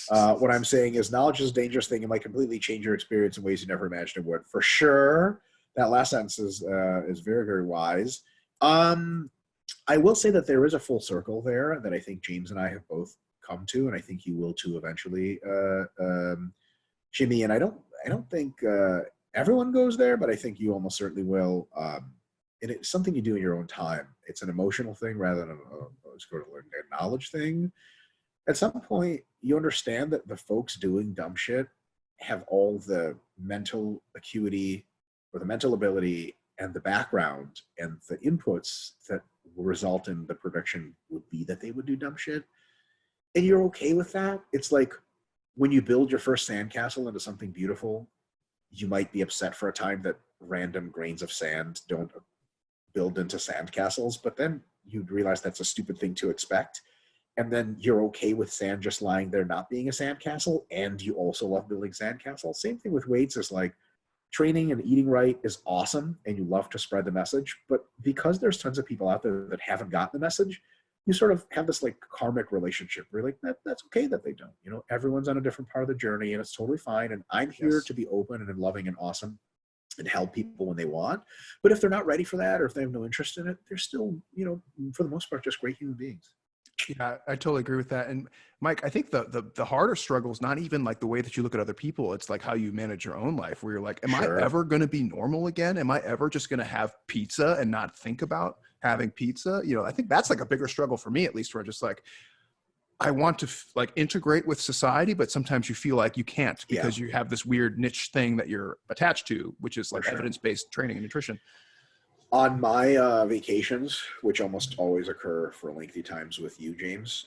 what I'm saying is knowledge is a dangerous thing. It might completely change your experience in ways you never imagined it would. For sure. That last sentence is very, very wise. I will say that there is a full circle there that I think James and I have both come to, and I think you will too eventually, Jimmy. And I don't think everyone goes there, but I think you almost certainly will. And it's something you do in your own time. It's an emotional thing rather than a sort of a knowledge thing. At some point, you understand that the folks doing dumb shit have all the mental acuity or the mental ability and the background and the inputs that will result in the prediction would be that they would do dumb shit. And you're okay with that. It's like when you build your first sandcastle into something beautiful, you might be upset for a time that random grains of sand don't build into sandcastles, but then you'd realize that's a stupid thing to expect. And then you're okay with sand just lying there not being a sandcastle, and you also love building sandcastles. Same thing with weights. Is like training and eating right is awesome, and you love to spread the message. But because there's tons of people out there that haven't gotten the message, you sort of have this like karmic relationship where you're like, that's okay that they don't. You know, everyone's on a different part of the journey, and it's totally fine. And I'm here to be open and loving and awesome and help people when they want. But if they're not ready for that, or if they have no interest in it, they're still, you know, for the most part, just great human beings. Yeah, I totally agree with that. And Mike, I think the harder struggle is not even like the way that you look at other people. It's like how you manage your own life, where you're like, am I ever going to be normal again? Am I ever just going to have pizza and not think about having pizza? You know, I think that's like a bigger struggle for me, at least, where just like, I want to like integrate with society, but sometimes you feel like you can't because you have this weird niche thing that you're attached to, which is like evidence-based training and nutrition. On my vacations, which almost always occur for lengthy times with you, James,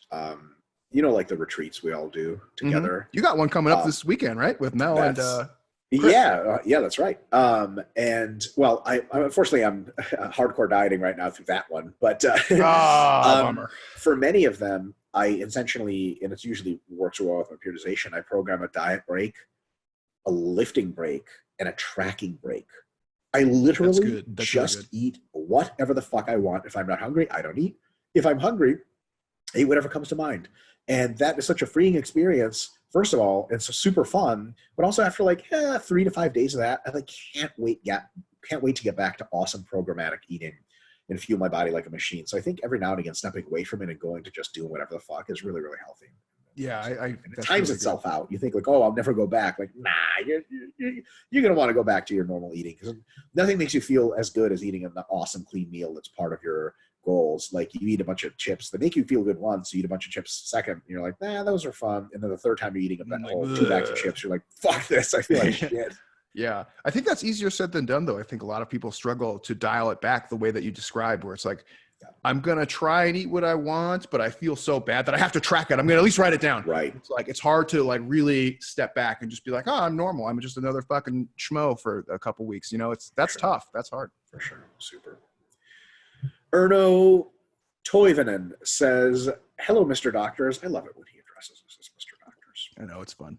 you know, like the retreats we all do together. Mm-hmm. You got one coming up this weekend, right? With Mel and Chris. Yeah, that's right. And well, I unfortunately I'm hardcore dieting right now through that one, but bummer. For many of them, I intentionally, and it's usually works well with my periodization, I program a diet break, a lifting break, and a tracking break. I literally just eat whatever the fuck I want. If I'm not hungry, I don't eat. If I'm hungry, I eat whatever comes to mind. And that is such a freeing experience. First of all, it's super fun, but also after like 3 to 5 days of that, I like can't wait to get back to awesome programmatic eating and fuel my body like a machine. So I think every now and again, stepping away from it and going to just doing whatever the fuck is really, really healthy. Yeah, it times really itself out. You think like, oh, I'll never go back. Like, nah, you're going to want to go back to your normal eating, because nothing makes you feel as good as eating an awesome, clean meal that's part of your goals. Like you eat a bunch of chips that make you feel good once, you eat a bunch of chips second, and you're like, nah, those are fun. And then the third time you're eating a whole 2 bags of chips, you're like, fuck this, I feel like shit. Yeah, I think that's easier said than done, though. I think a lot of people struggle to dial it back the way that you described, where it's like, I'm going to try and eat what I want, but I feel so bad that I have to track it. I'm going to at least write it down. Right. It's like, it's hard to like really step back and just be like, oh, I'm normal. I'm just another fucking schmo for a couple weeks. You know, that's tough. That's hard. For sure. Super. Erno Toivonen says, hello, Mr. Doctors. I love it when he addresses us as Mr. Doctors. I know, it's fun.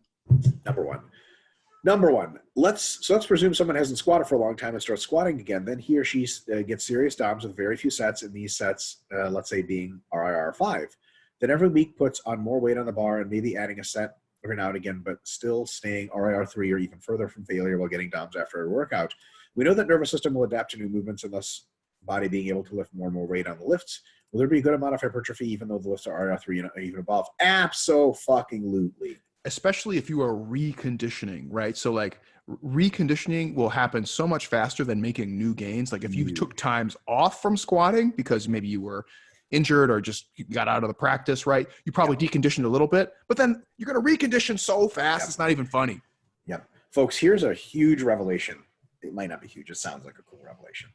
Number one, let's presume someone hasn't squatted for a long time and starts squatting again. Then he or she gets serious DOMs with very few sets, and these sets, let's say being RIR 5. Then every week puts on more weight on the bar and maybe adding a set every now and again, but still staying RIR 3 or even further from failure while getting DOMs after a workout. We know that nervous system will adapt to new movements and thus body being able to lift more and more weight on the lifts. Will there be a good amount of hypertrophy even though the lifts are RIR 3 and even above? Abso-fucking-lutely. Especially if you are reconditioning, right? So like reconditioning will happen so much faster than making new gains. Like if you took times off from squatting because maybe you were injured or just got out of the practice, right? You probably deconditioned a little bit, but then you're going to recondition so fast. It's not even funny. Yep. Folks, here's a huge revelation. It might not be huge. It sounds like a cool revelation.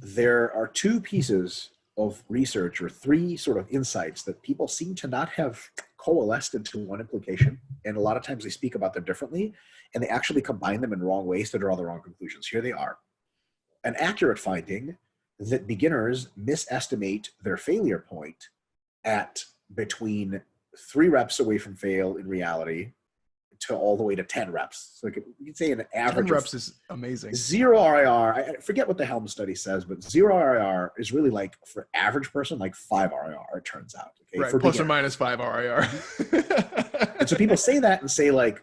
There are 2 pieces of research or 3 sort of insights that people seem to not have coalesced into one implication. And a lot of times they speak about them differently and they actually combine them in wrong ways to draw the wrong conclusions. Here they are. An accurate finding that beginners misestimate their failure point at between 3 reps away from fail in reality to all the way to 10 reps. So you can say an average 10 reps is amazing. 0 RIR, I forget what the Helm study says, but 0 RIR is really like for average person, like 5 RIR, it turns out. Okay? Right, for plus or minus 5 RIR. And so people say that and say like,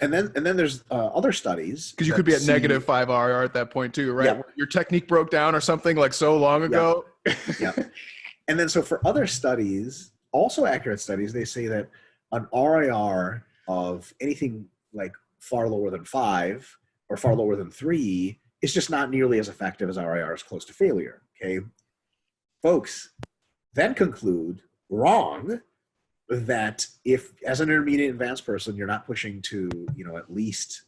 and then there's other studies. Because you could be at negative 5 RIR at that point too, right? Yeah. Your technique broke down or something like so long ago. Yeah. And then so for other studies, also accurate studies, they say that an RIR of anything like far lower than 5 or far lower than 3 is just not nearly as effective as RIRs close to failure. Okay. Folks then conclude wrong that if as an intermediate advanced person, you're not pushing to, at least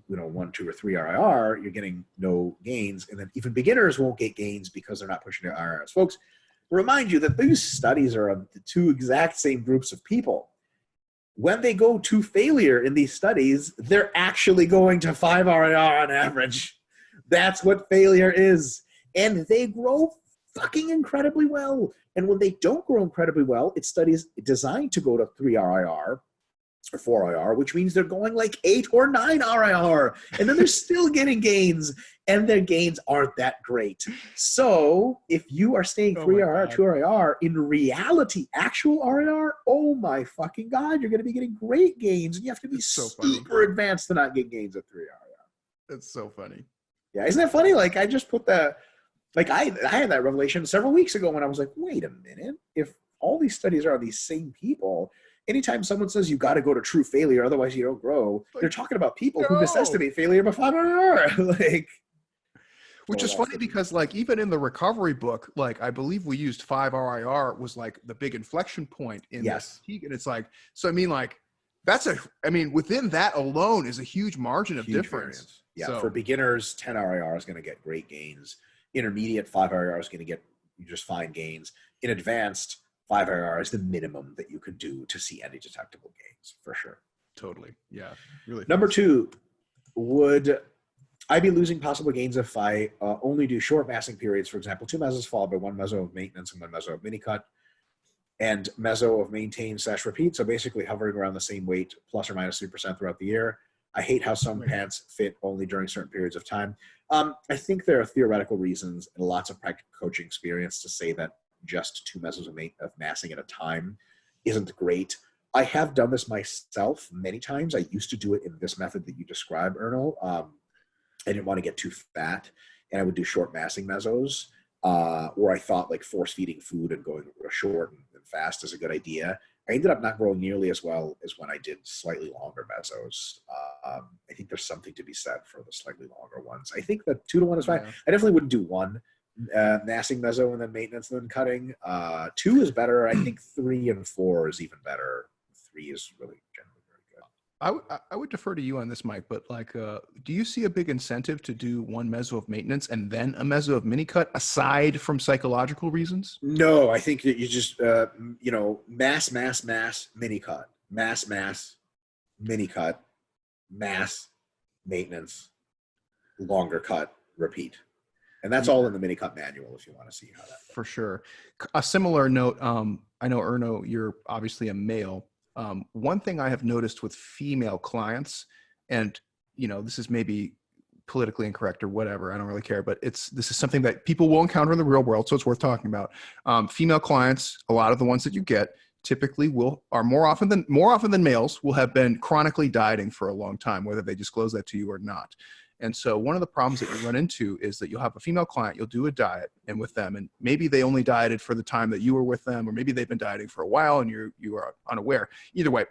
1, 2, or 3 RIR, you're getting no gains. And then even beginners won't get gains because they're not pushing their RIRs. Folks, remind you that these studies are of the 2 exact same groups of people. When they go to failure in these studies, they're actually going to 5 RIR on average. That's what failure is. And they grow fucking incredibly well. And when they don't grow incredibly well, it's studies designed to go to 3 RIR or 4 RIR, which means they're going like 8 or 9 RIR. And then they're still getting gains, and their gains aren't that great. So if you are staying 3 RIR, 2 RIR, in reality, actual RIR, oh my fucking God, you're going to be getting great gains. And you have to be super advanced to not get gains at 3 RIR. It's so funny. Yeah, isn't that funny? Like, I just put the, like, I had that revelation several weeks ago when I was like, wait a minute. If all these studies are on these same people, anytime someone says you got to go to true failure, otherwise you don't grow, they're talking about people who misestimate failure by 5 RIR. Like, which is funny because, like, even in the recovery book, like, I believe we used 5 RIR was like the big inflection point in this fatigue. And it's like, so I mean, like, within that alone is a huge margin of difference. Variance. Yeah, so, for beginners, 10 RIR is going to get great gains. Intermediate, 5 RIR is going to get just fine gains. In advanced, 5 RIR is the minimum that you could do to see any detectable gains, for sure. Totally. Yeah. Really. Number 2, would I be losing possible gains if I only do short massing periods, for example, 2 mesos followed by 1 meso of maintenance and 1 meso of mini cut, and meso of maintain/repeat, so basically hovering around the same weight plus or minus 3% throughout the year. I hate how some pants fit only during certain periods of time. I think there are theoretical reasons and lots of practical coaching experience to say that just 2 mesos of massing at a time isn't great. I have done this myself many times. I used to do it in this method that you described, Erno. I didn't want to get too fat, and I would do short massing mesos, where I thought like force feeding food and going short and fast is a good idea. I ended up not growing nearly as well as when I did slightly longer mesos. I think there's something to be said for the slightly longer ones. I think that 2 to 1 is fine. I definitely wouldn't do 1 massing meso and then maintenance and then cutting. 2 is better. I think 3 and 4 is even better. 3 is really generally very good. I would defer to you on this, Mike, but like, do you see a big incentive to do 1 meso of maintenance and then a meso of mini cut aside from psychological reasons? No, I think that you just, mass, mini cut, mass, mini cut, mass, maintenance, longer cut, repeat. And that's all in the mini cut manual if you want to see how that works. For sure. A similar note, I know, Erno, you're obviously a male. One thing I have noticed with female clients, and, this is maybe politically incorrect or whatever, I don't really care, but this is something that people will encounter in the real world, so it's worth talking about. Female clients, a lot of the ones that you get, typically are more often than males will have been chronically dieting for a long time, whether they disclose that to you or not. And so one of the problems that you run into is that you'll have a female client, you'll do a diet and with them, and maybe they only dieted for the time that you were with them, or maybe they've been dieting for a while and you are unaware. Either way,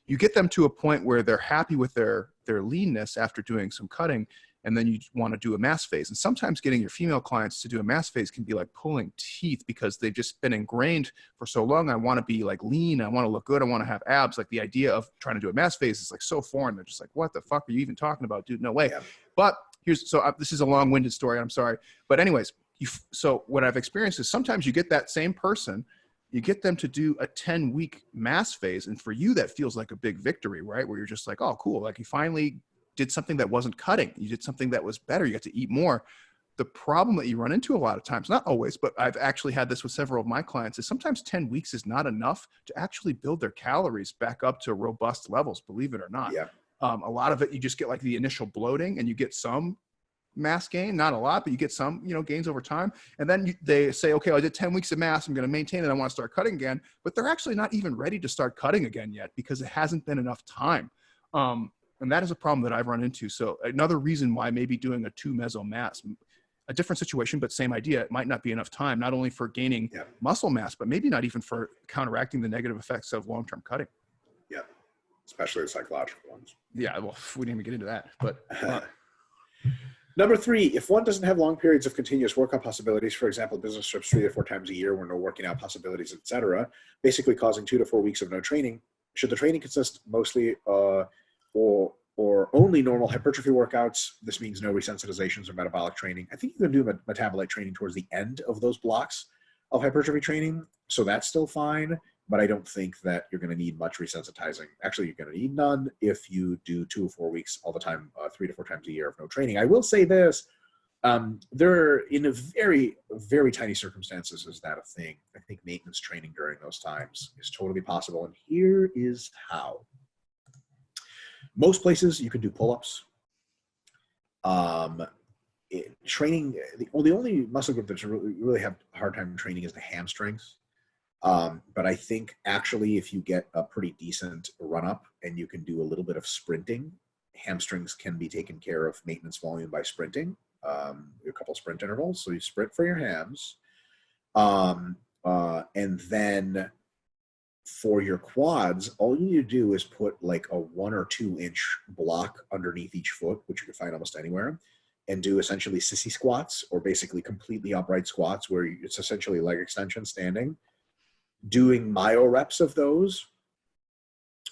you get them to a point where they're happy with their leanness after doing some cutting, and then you want to do a mass phase. And sometimes getting your female clients to do a mass phase can be like pulling teeth because they've just been ingrained for so long. I want to be like lean. I want to look good. I want to have abs. Like the idea of trying to do a mass phase is like so foreign. They're just like, what the fuck are you even talking about, dude? No way. Yeah. But this is a long-winded story. I'm sorry. But anyways, so what I've experienced is sometimes you get that same person, you get them to do a 10-week mass phase. And for you, that feels like a big victory, right? Where you're just like, oh, cool. Like you finally did something that wasn't cutting. You did something that was better. You got to eat more. The problem that you run into a lot of times, not always, but I've actually had this with several of my clients, is sometimes 10 weeks is not enough to actually build their calories back up to robust levels, believe it or not. Yeah. A lot of it, you just get like the initial bloating and you get some mass gain, not a lot, but you get some, gains over time. And then they say, okay, I did 10 weeks of mass. I'm going to maintain it. I want to start cutting again, but they're actually not even ready to start cutting again yet because it hasn't been enough time. And that is a problem that I've run into. So another reason why maybe doing a 2 meso mass, a different situation, but same idea. It might not be enough time, not only for gaining muscle mass, but maybe not even for counteracting the negative effects of long-term cutting. Yeah, especially the psychological ones. Yeah, well, we didn't even get into that, but. Number 3, if one doesn't have long periods of continuous workout possibilities, for example, business trips 3 to 4 times a year where no working out possibilities, etc., basically causing 2 to 4 weeks of no training, should the training consist mostly or only normal hypertrophy workouts? This means no resensitizations or metabolic training. I think you can do metabolite training towards the end of those blocks of hypertrophy training, so that's still fine. But I don't think that you're going to need much resensitizing. Actually, you're going to need none if you do 2 or 4 weeks all the time, 3 to 4 times a year of no training. I will say this, there, in a very, very tiny circumstances, is that a thing. I think maintenance training during those times is totally possible, and here is how. Most places you can do pull-ups. Training, the only muscle group that's really have a hard time training is the hamstrings. But I think actually if you get a pretty decent run up and you can do a little bit of sprinting, hamstrings can be taken care of maintenance volume by sprinting, a couple sprint intervals. So you sprint for your hams. And then for your quads, all you need to do is put like a 1 or 2 inch block underneath each foot, which you can find almost anywhere, and do essentially sissy squats, or basically completely upright squats where it's essentially leg extension standing. Doing Myo-reps of those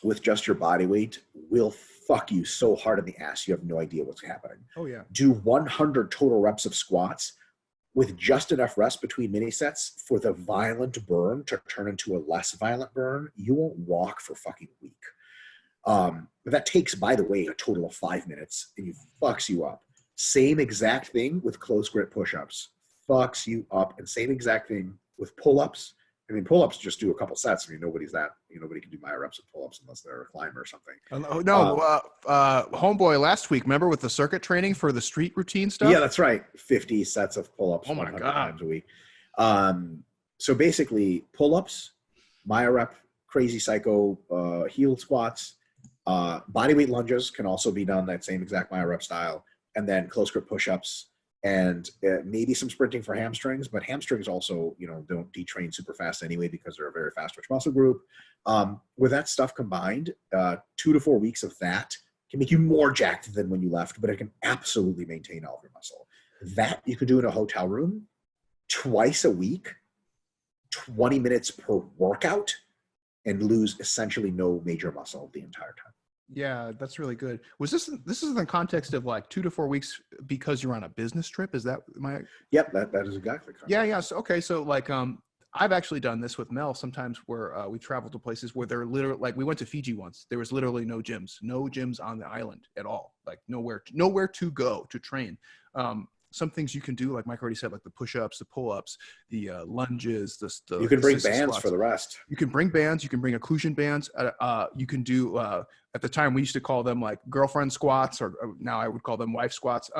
with just your body weight will fuck you so hard in the ass you have no idea what's happening. Oh yeah. Do 100 total reps of squats with just enough rest between mini sets for the violent burn to turn into a less violent burn. You won't walk for fucking a week. That takes, by the way, a total of 5 minutes, and it fucks you up. Same exact thing with close grip push-ups. Fucks you up. And same exact thing with pull-ups. I mean, pull-ups just do a couple sets. I mean, nobody can do Myo-reps with pull-ups unless they're a climber or something. Homeboy last week, remember with the circuit training for the street routine stuff? Yeah, that's right. 50 sets of pull-ups 100 times a week. So basically, pull-ups, Myo-rep, crazy psycho heel squats, bodyweight lunges can also be done that same exact Myo-rep style, and then close grip push-ups, and maybe some sprinting for hamstrings, but hamstrings also, don't detrain super fast anyway because they're a very fast twitch muscle group. With that stuff combined, 2 to 4 weeks of that can make you more jacked than when you left, but it can absolutely maintain all of your muscle. That you could do in a hotel room twice a week, 20 minutes per workout, and lose essentially no major muscle the entire time. Yeah, that's really good. This is in the context of like 2 to 4 weeks because you're on a business trip? Is that Yep, that is exactly correct. Yeah. So, okay. So like, I've actually done this with Mel sometimes where we travel to places where they're literally, like we went to Fiji once. There was literally no gyms on the island at all. Like nowhere to go to train. Some things you can do, like Mike already said, like the push-ups, the pull-ups, the lunges, you can bring bands squats. For the rest. You can bring bands. You can bring occlusion bands. You can do, at the time we used to call them like girlfriend squats, or now I would call them wife squats.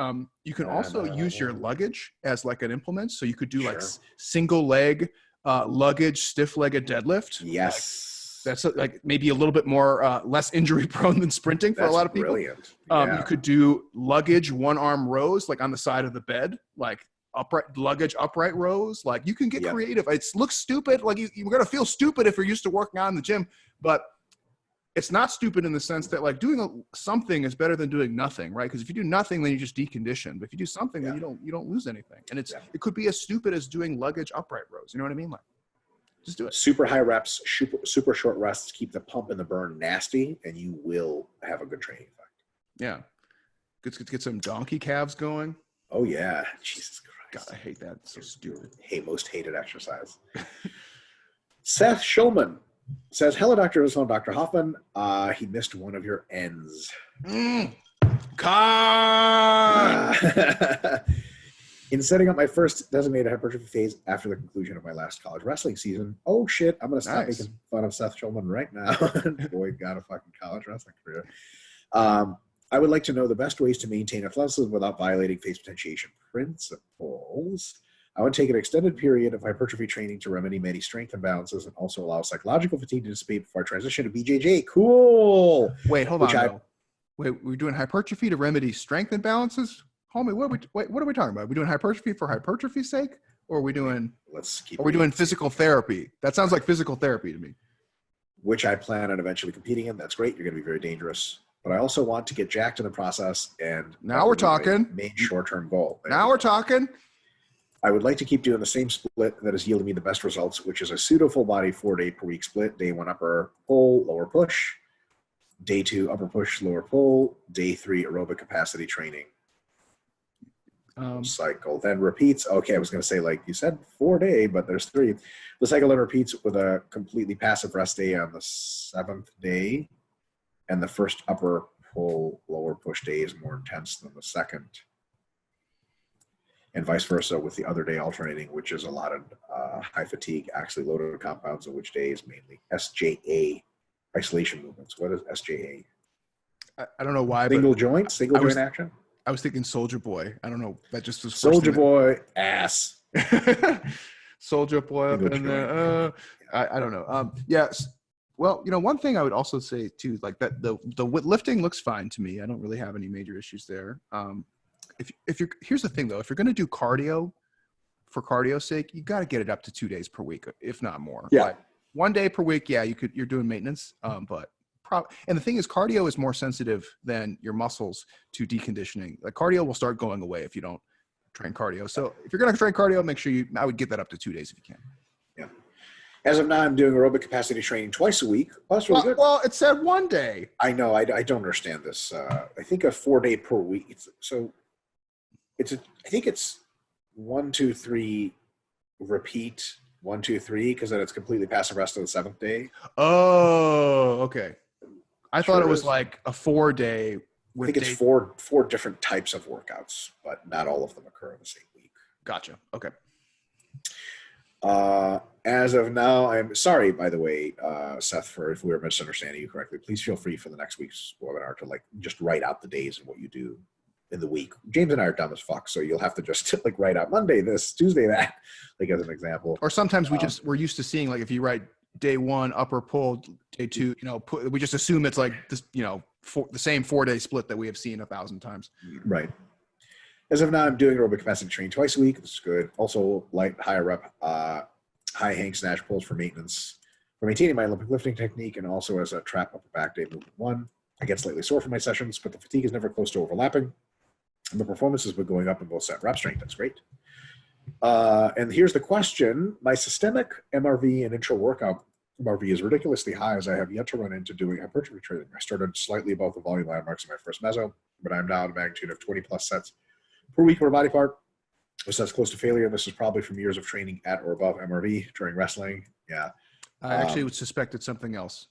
You can also use your luggage as like an implement. So you could do like single leg luggage, stiff-legged deadlift. Yes. That's like maybe a little bit more less injury prone than sprinting for a lot of people. Brilliant. Yeah. You could do luggage 1-arm rows, like on the side of the bed, like upright rows. Like you can get creative. It looks stupid. Like you're going to feel stupid if you're used to working out in the gym, but it's not stupid in the sense that like doing something is better than doing nothing, right? Because if you do nothing, then you just decondition. But if you do something, then you don't lose anything. And it could be as stupid as doing luggage upright rows. You know what I mean? Like, just do it. Super high reps, super short rests, keep the pump and the burn nasty, and you will have a good training effect. Yeah. Get some donkey calves going. Oh, yeah. Jesus Christ. God, I hate that. It's so stupid. Most hated exercise. Seth Schulman says, hello, Dr. Islam, Dr. Hoffman. He missed one of your ends. In setting up my first designated hypertrophy phase after the conclusion of my last college wrestling season. Oh, shit. I'm going to stop making fun of Seth Schulman right now. Boy, got a fucking college wrestling career. I would like to know the best ways to maintain athleticism without violating phase potentiation principles. I would take an extended period of hypertrophy training to remedy many strength imbalances and also allow psychological fatigue to dissipate before I transition to BJJ. Cool. Wait, hold on. Wait, we're doing hypertrophy to remedy strength imbalances? Homie, what are we talking about? Are we doing hypertrophy for hypertrophy's sake? Or are we doing physical therapy? That sounds like physical therapy to me. Which I plan on eventually competing in. That's great. You're going to be very dangerous. But I also want to get jacked in the process. And now we're talking. Main short-term goal. Now we're talking. I would like to keep doing the same split that has yielded me the best results, which is a pseudo full body 4-day per week split. Day 1 upper pull, lower push. Day 2 upper push, lower pull. Day 3 aerobic capacity training. Cycle then repeats. Okay, I was going to say, like you said, 4-day, but there's 3. The cycle then repeats with a completely passive rest day on the 7th day, and the first upper pull lower push day is more intense than the second, and vice versa with the other day alternating, which is a lot of high fatigue actually loaded compounds, of which day is mainly SJA isolation movements. What is SJA? I don't know why. Single joint action. I was thinking Soldier Boy. I don't know. That just was Soldier Boy ass. Soldier Boy up in there. I don't know. Yes. Well, one thing I would also say too, like that the lifting looks fine to me. I don't really have any major issues there. Here's the thing though, if you're going to do cardio for cardio's sake, you got to get it up to 2 days per week, if not more. Yeah. Like 1 day per week. Yeah, you're doing maintenance. And the thing is, cardio is more sensitive than your muscles to deconditioning. Like cardio will start going away if you don't train cardio. So if you're going to train cardio, make sure I would get that up to 2 days if you can. Yeah. As of now, I'm doing aerobic capacity training twice a week. Oh, that's really good. Well, it said 1 day. I know. I don't understand this. I think a 4-day per week. I think it's 1, 2, 3, repeat 1, 2, 3, because then it's completely passive rest of the 7th day. Oh, okay. I thought it was like a 4-day. I think it's four different types of workouts, but not all of them occur in the same week. Gotcha. Okay. As of now, I'm sorry, by the way, Seth, for if we were misunderstanding you correctly. Please feel free for the next week's webinar to just write out the days and what you do in the week. James and I are dumb as fuck, so you'll have to just write out Monday this, Tuesday that, as an example. Or sometimes we're used to seeing if you write day 1 upper pull, day 2, we just assume it's like this, the same 4-day split that we have seen 1,000 times. Right. As of now, I'm doing aerobic capacity training twice a week. This is good. Also, light, higher rep, high hang snatch pulls for maintenance, for maintaining my Olympic lifting technique, and also as a trap upper back day movement 1. I get slightly sore for my sessions, but the fatigue is never close to overlapping. And the performance has been going up in both set and rep strength. That's great. And here's the question. My systemic MRV and intra-workout MRV is ridiculously high, as I have yet to run into doing hypertrophy training. I started slightly above the volume landmarks in my first meso, but I'm now at a magnitude of 20 plus sets per week per body part. So that's close to failure. And this is probably from years of training at or above MRV during wrestling. Yeah. I actually would suspect it's something else.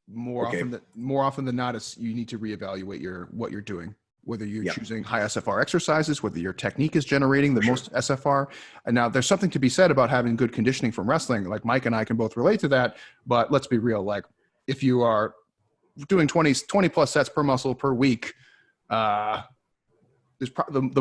More often than not, you need to reevaluate what you're doing. Whether you're choosing high SFR exercises, whether your technique is generating the most SFR. And now there's something to be said about having good conditioning from wrestling. Like Mike and I can both relate to that, but let's be real. If you are doing 20 plus sets per muscle per week, the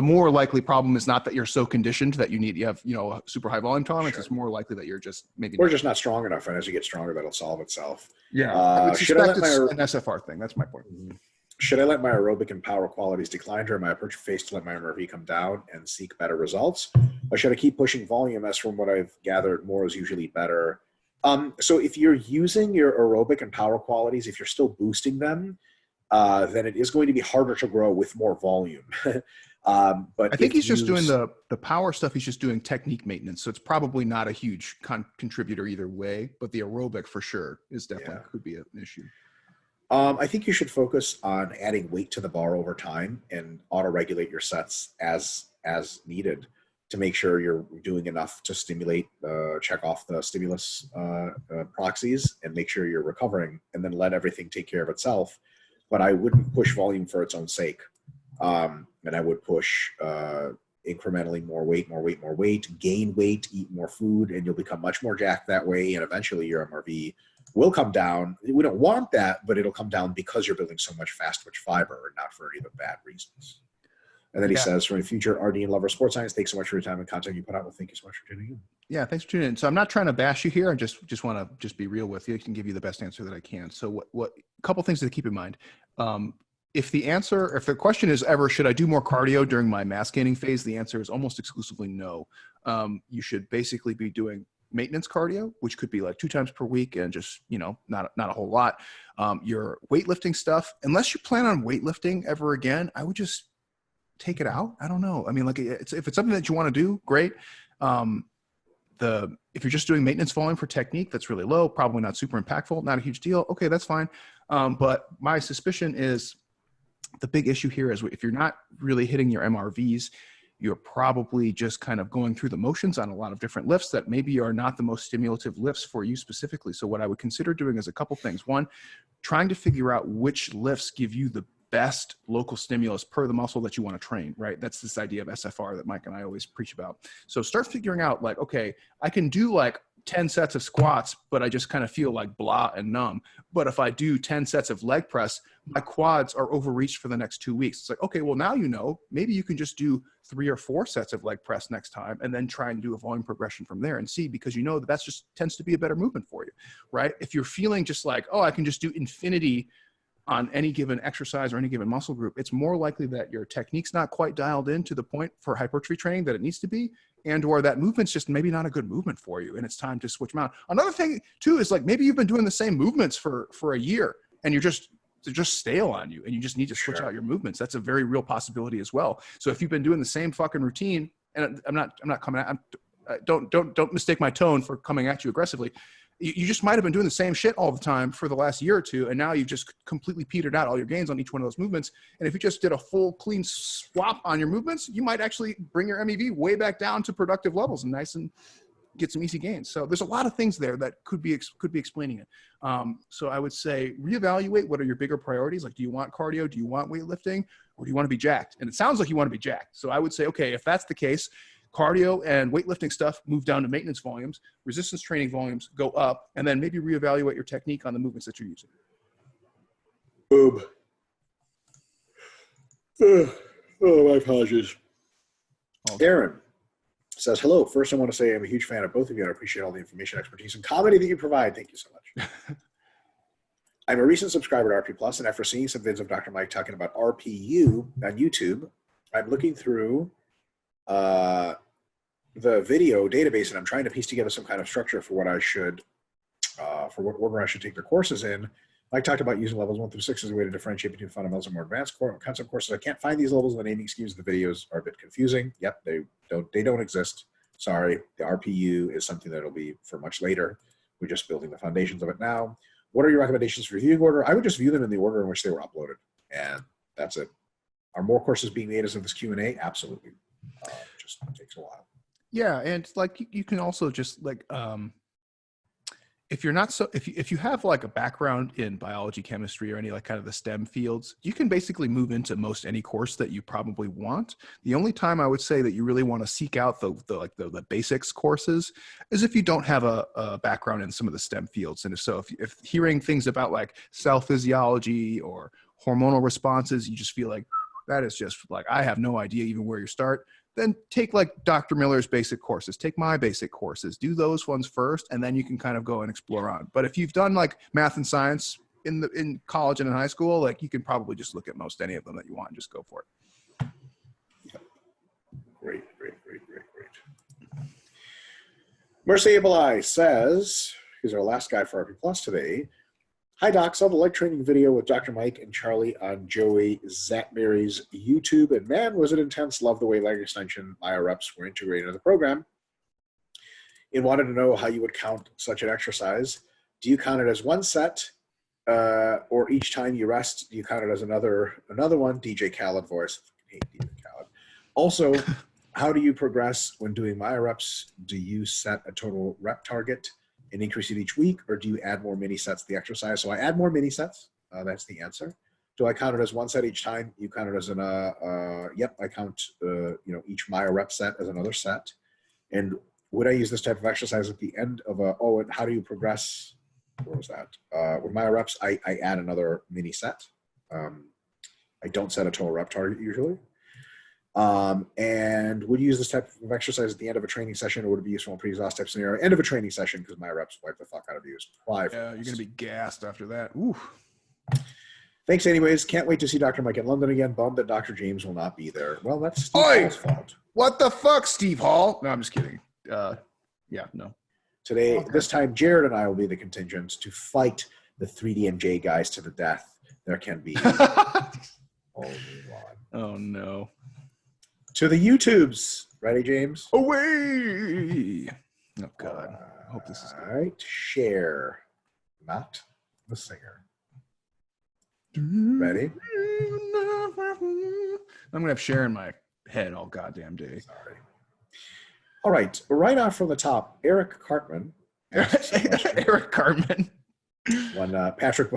more likely problem is not that you're so conditioned that you have a super high volume tolerance. Sure. It's more likely that you're just just not strong enough. And as you get stronger, that'll solve itself. Yeah. I would suspect it's an SFR thing. That's my point. Mm-hmm. Should I let my aerobic and power qualities decline during my hypertrophy phase to let my MRV come down and seek better results? Or should I keep pushing volume, as from what I've gathered, more is usually better? So if you're using your aerobic and power qualities, if you're still boosting them, then it is going to be harder to grow with more volume. But I think he's just doing the power stuff. He's just doing technique maintenance. So it's probably not a huge contributor either way, but the aerobic for sure is definitely could be an issue. I think you should focus on adding weight to the bar over time and auto-regulate your sets as needed to make sure you're doing enough to stimulate, check off the stimulus proxies and make sure you're recovering, and then let everything take care of itself. But I wouldn't push volume for its own sake. And I would push incrementally more weight, gain weight, eat more food, and you'll become much more jacked that way. And eventually your MRV will come down. We don't want that, but it'll come down because you're building so much fast twitch fiber and not for any of the bad reasons. And then he says, for a future RD and lover of sports science, thanks so much for your time and content you put out. Well, thank you so much for tuning in. Yeah, thanks for tuning in. So I'm not trying to bash you here. I just want to be real with you. I can give you the best answer that I can. So what a couple things to keep in mind. if the question is ever, should I do more cardio during my mass gaining phase? The answer is almost exclusively no. You should basically be doing maintenance cardio, which could be like 2 times per week and just, not a whole lot. Your weightlifting stuff, unless you plan on weightlifting ever again, I would just take it out. I don't know. I mean, like if it's something that you want to do, great. If you're just doing maintenance volume for technique, that's really low, probably not super impactful, not a huge deal. Okay, that's fine. But my suspicion is the big issue here is if you're not really hitting your MRVs, you're probably just kind of going through the motions on a lot of different lifts that maybe are not the most stimulative lifts for you specifically. So what I would consider doing is a couple things. One, trying to figure out which lifts give you the best local stimulus per the muscle that you want to train, right? That's this idea of SFR that Mike and I always preach about. So start figuring out like, okay, I can do like 10 sets of squats, but I just kind of feel like blah and numb. But if I do 10 sets of leg press, my quads are overreached for the next 2 weeks. It's like, okay, well now maybe you can just do 3 or 4 sets of leg press next time and then try and do a volume progression from there and see, because that's just tends to be a better movement for you, right? If you're feeling just like, oh, I can just do infinity on any given exercise or any given muscle group, it's more likely that your technique's not quite dialed in to the point for hypertrophy training that it needs to be, and or that movement's just maybe not a good movement for you and it's time to switch them out. Another thing too is like maybe you've been doing the same movements for a year and they're just stale on you and you just need to switch out your movements. That's a very real possibility as well. So if you've been doing the same fucking routine, and I'm not coming at, don't mistake my tone for coming at you aggressively. You just might have been doing the same shit all the time for the last year or two, and now you've just completely petered out all your gains on each one of those movements. And if you just did a full clean swap on your movements, you might actually bring your MEV way back down to productive levels and get some easy gains. So there's a lot of things there that could be explaining it. So I would say reevaluate what are your bigger priorities. Like, do you want cardio? Do you want weightlifting? Or do you want to be jacked? And it sounds like you want to be jacked. So I would say, okay, if that's the case, cardio and weightlifting stuff move down to maintenance volumes, resistance training volumes go up, and then maybe reevaluate your technique on the movements that you're using. Boom. Oh, my apologies. Aaron says, hello. First, I want to say I'm a huge fan of both of you. And I appreciate all the information, expertise, and comedy that you provide. Thank you so much. I'm a recent subscriber to RP Plus, and after seeing some vids of Dr. Mike talking about RPU on YouTube, I'm looking through the video database, and I'm trying to piece together some kind of structure for what I should, for what order I should take the courses in. Mike talked about using levels 1 through 6 as a way to differentiate between fundamentals and more advanced concept courses. I can't find these levels in the naming schemes. The videos are a bit confusing. Yep, they don't exist. Sorry, the RPU is something that'll be for much later. We're just building the foundations of it now. What are your recommendations for viewing order? I would just view them in the order in which they were uploaded, and that's it. Are more courses being made as of this Q&A? Absolutely. Just takes a while. Yeah, and like you can also just like if you have like a background in biology, chemistry, or any like kind of the STEM fields, you can basically move into most any course that you probably want. The only time I would say that you really want to seek out the basics courses is if you don't have a background in some of the STEM fields. And so if hearing things about like cell physiology or hormonal responses, you just feel like that is just like, I have no idea even where you start, then take like Dr. Miller's basic courses, take my basic courses, do those ones first, and then you can kind of go and explore on. But if you've done like math and science in college and in high school, like you can probably just look at most any of them that you want and just go for it. Yep. Great. Mercy Eye says, he's our last guy for RP Plus today. Hi, Doc. Saw the leg training video with Dr. Mike and Charlie on Joey Zatmary's YouTube, and man, was it intense. Love the way leg extension Myo-reps were integrated into the program. And wanted to know how you would count such an exercise. Do you count it as one set, or each time you rest, do you count it as another one? DJ Khaled voice. I hate DJ Khaled. Also, how do you progress when doing Myo-reps? Do you set a total rep target and increase it each week, or do you add more mini sets to the exercise? So I add more mini sets. That's the answer. Do I count it as one set each time? You count it as yep, I count each Myo-rep set as another set. And would I use this type of exercise at the end of and how do you progress? What was that? With Myo-reps, I add another mini set. I don't set a total rep target usually. And would you use this type of exercise at the end of a training session, or would it be useful in a pre-exhaust type scenario? End of a training session, because Myo-reps wipe the fuck out of you. Yeah, you're going to be gassed after that. Ooh. Thanks anyways. Can't wait to see Dr. Mike in London again. Bummed that Dr. James will not be there. Well, that's Steve Hall's fault. What the fuck, Steve Hall? No, I'm just kidding. Yeah, no. Today, this time, Jared and I will be the contingent to fight the 3DMJ guys to the death. There can be only one. Oh, no. To the YouTubes. Ready, James? Away! Oh, God. I hope this is good. All right. Share. Not the singer. Ready? I'm going to have Cher in my head all goddamn day. Sorry. All right. Right off from the top, Eric Cartman. Eric Cartman. One Patrick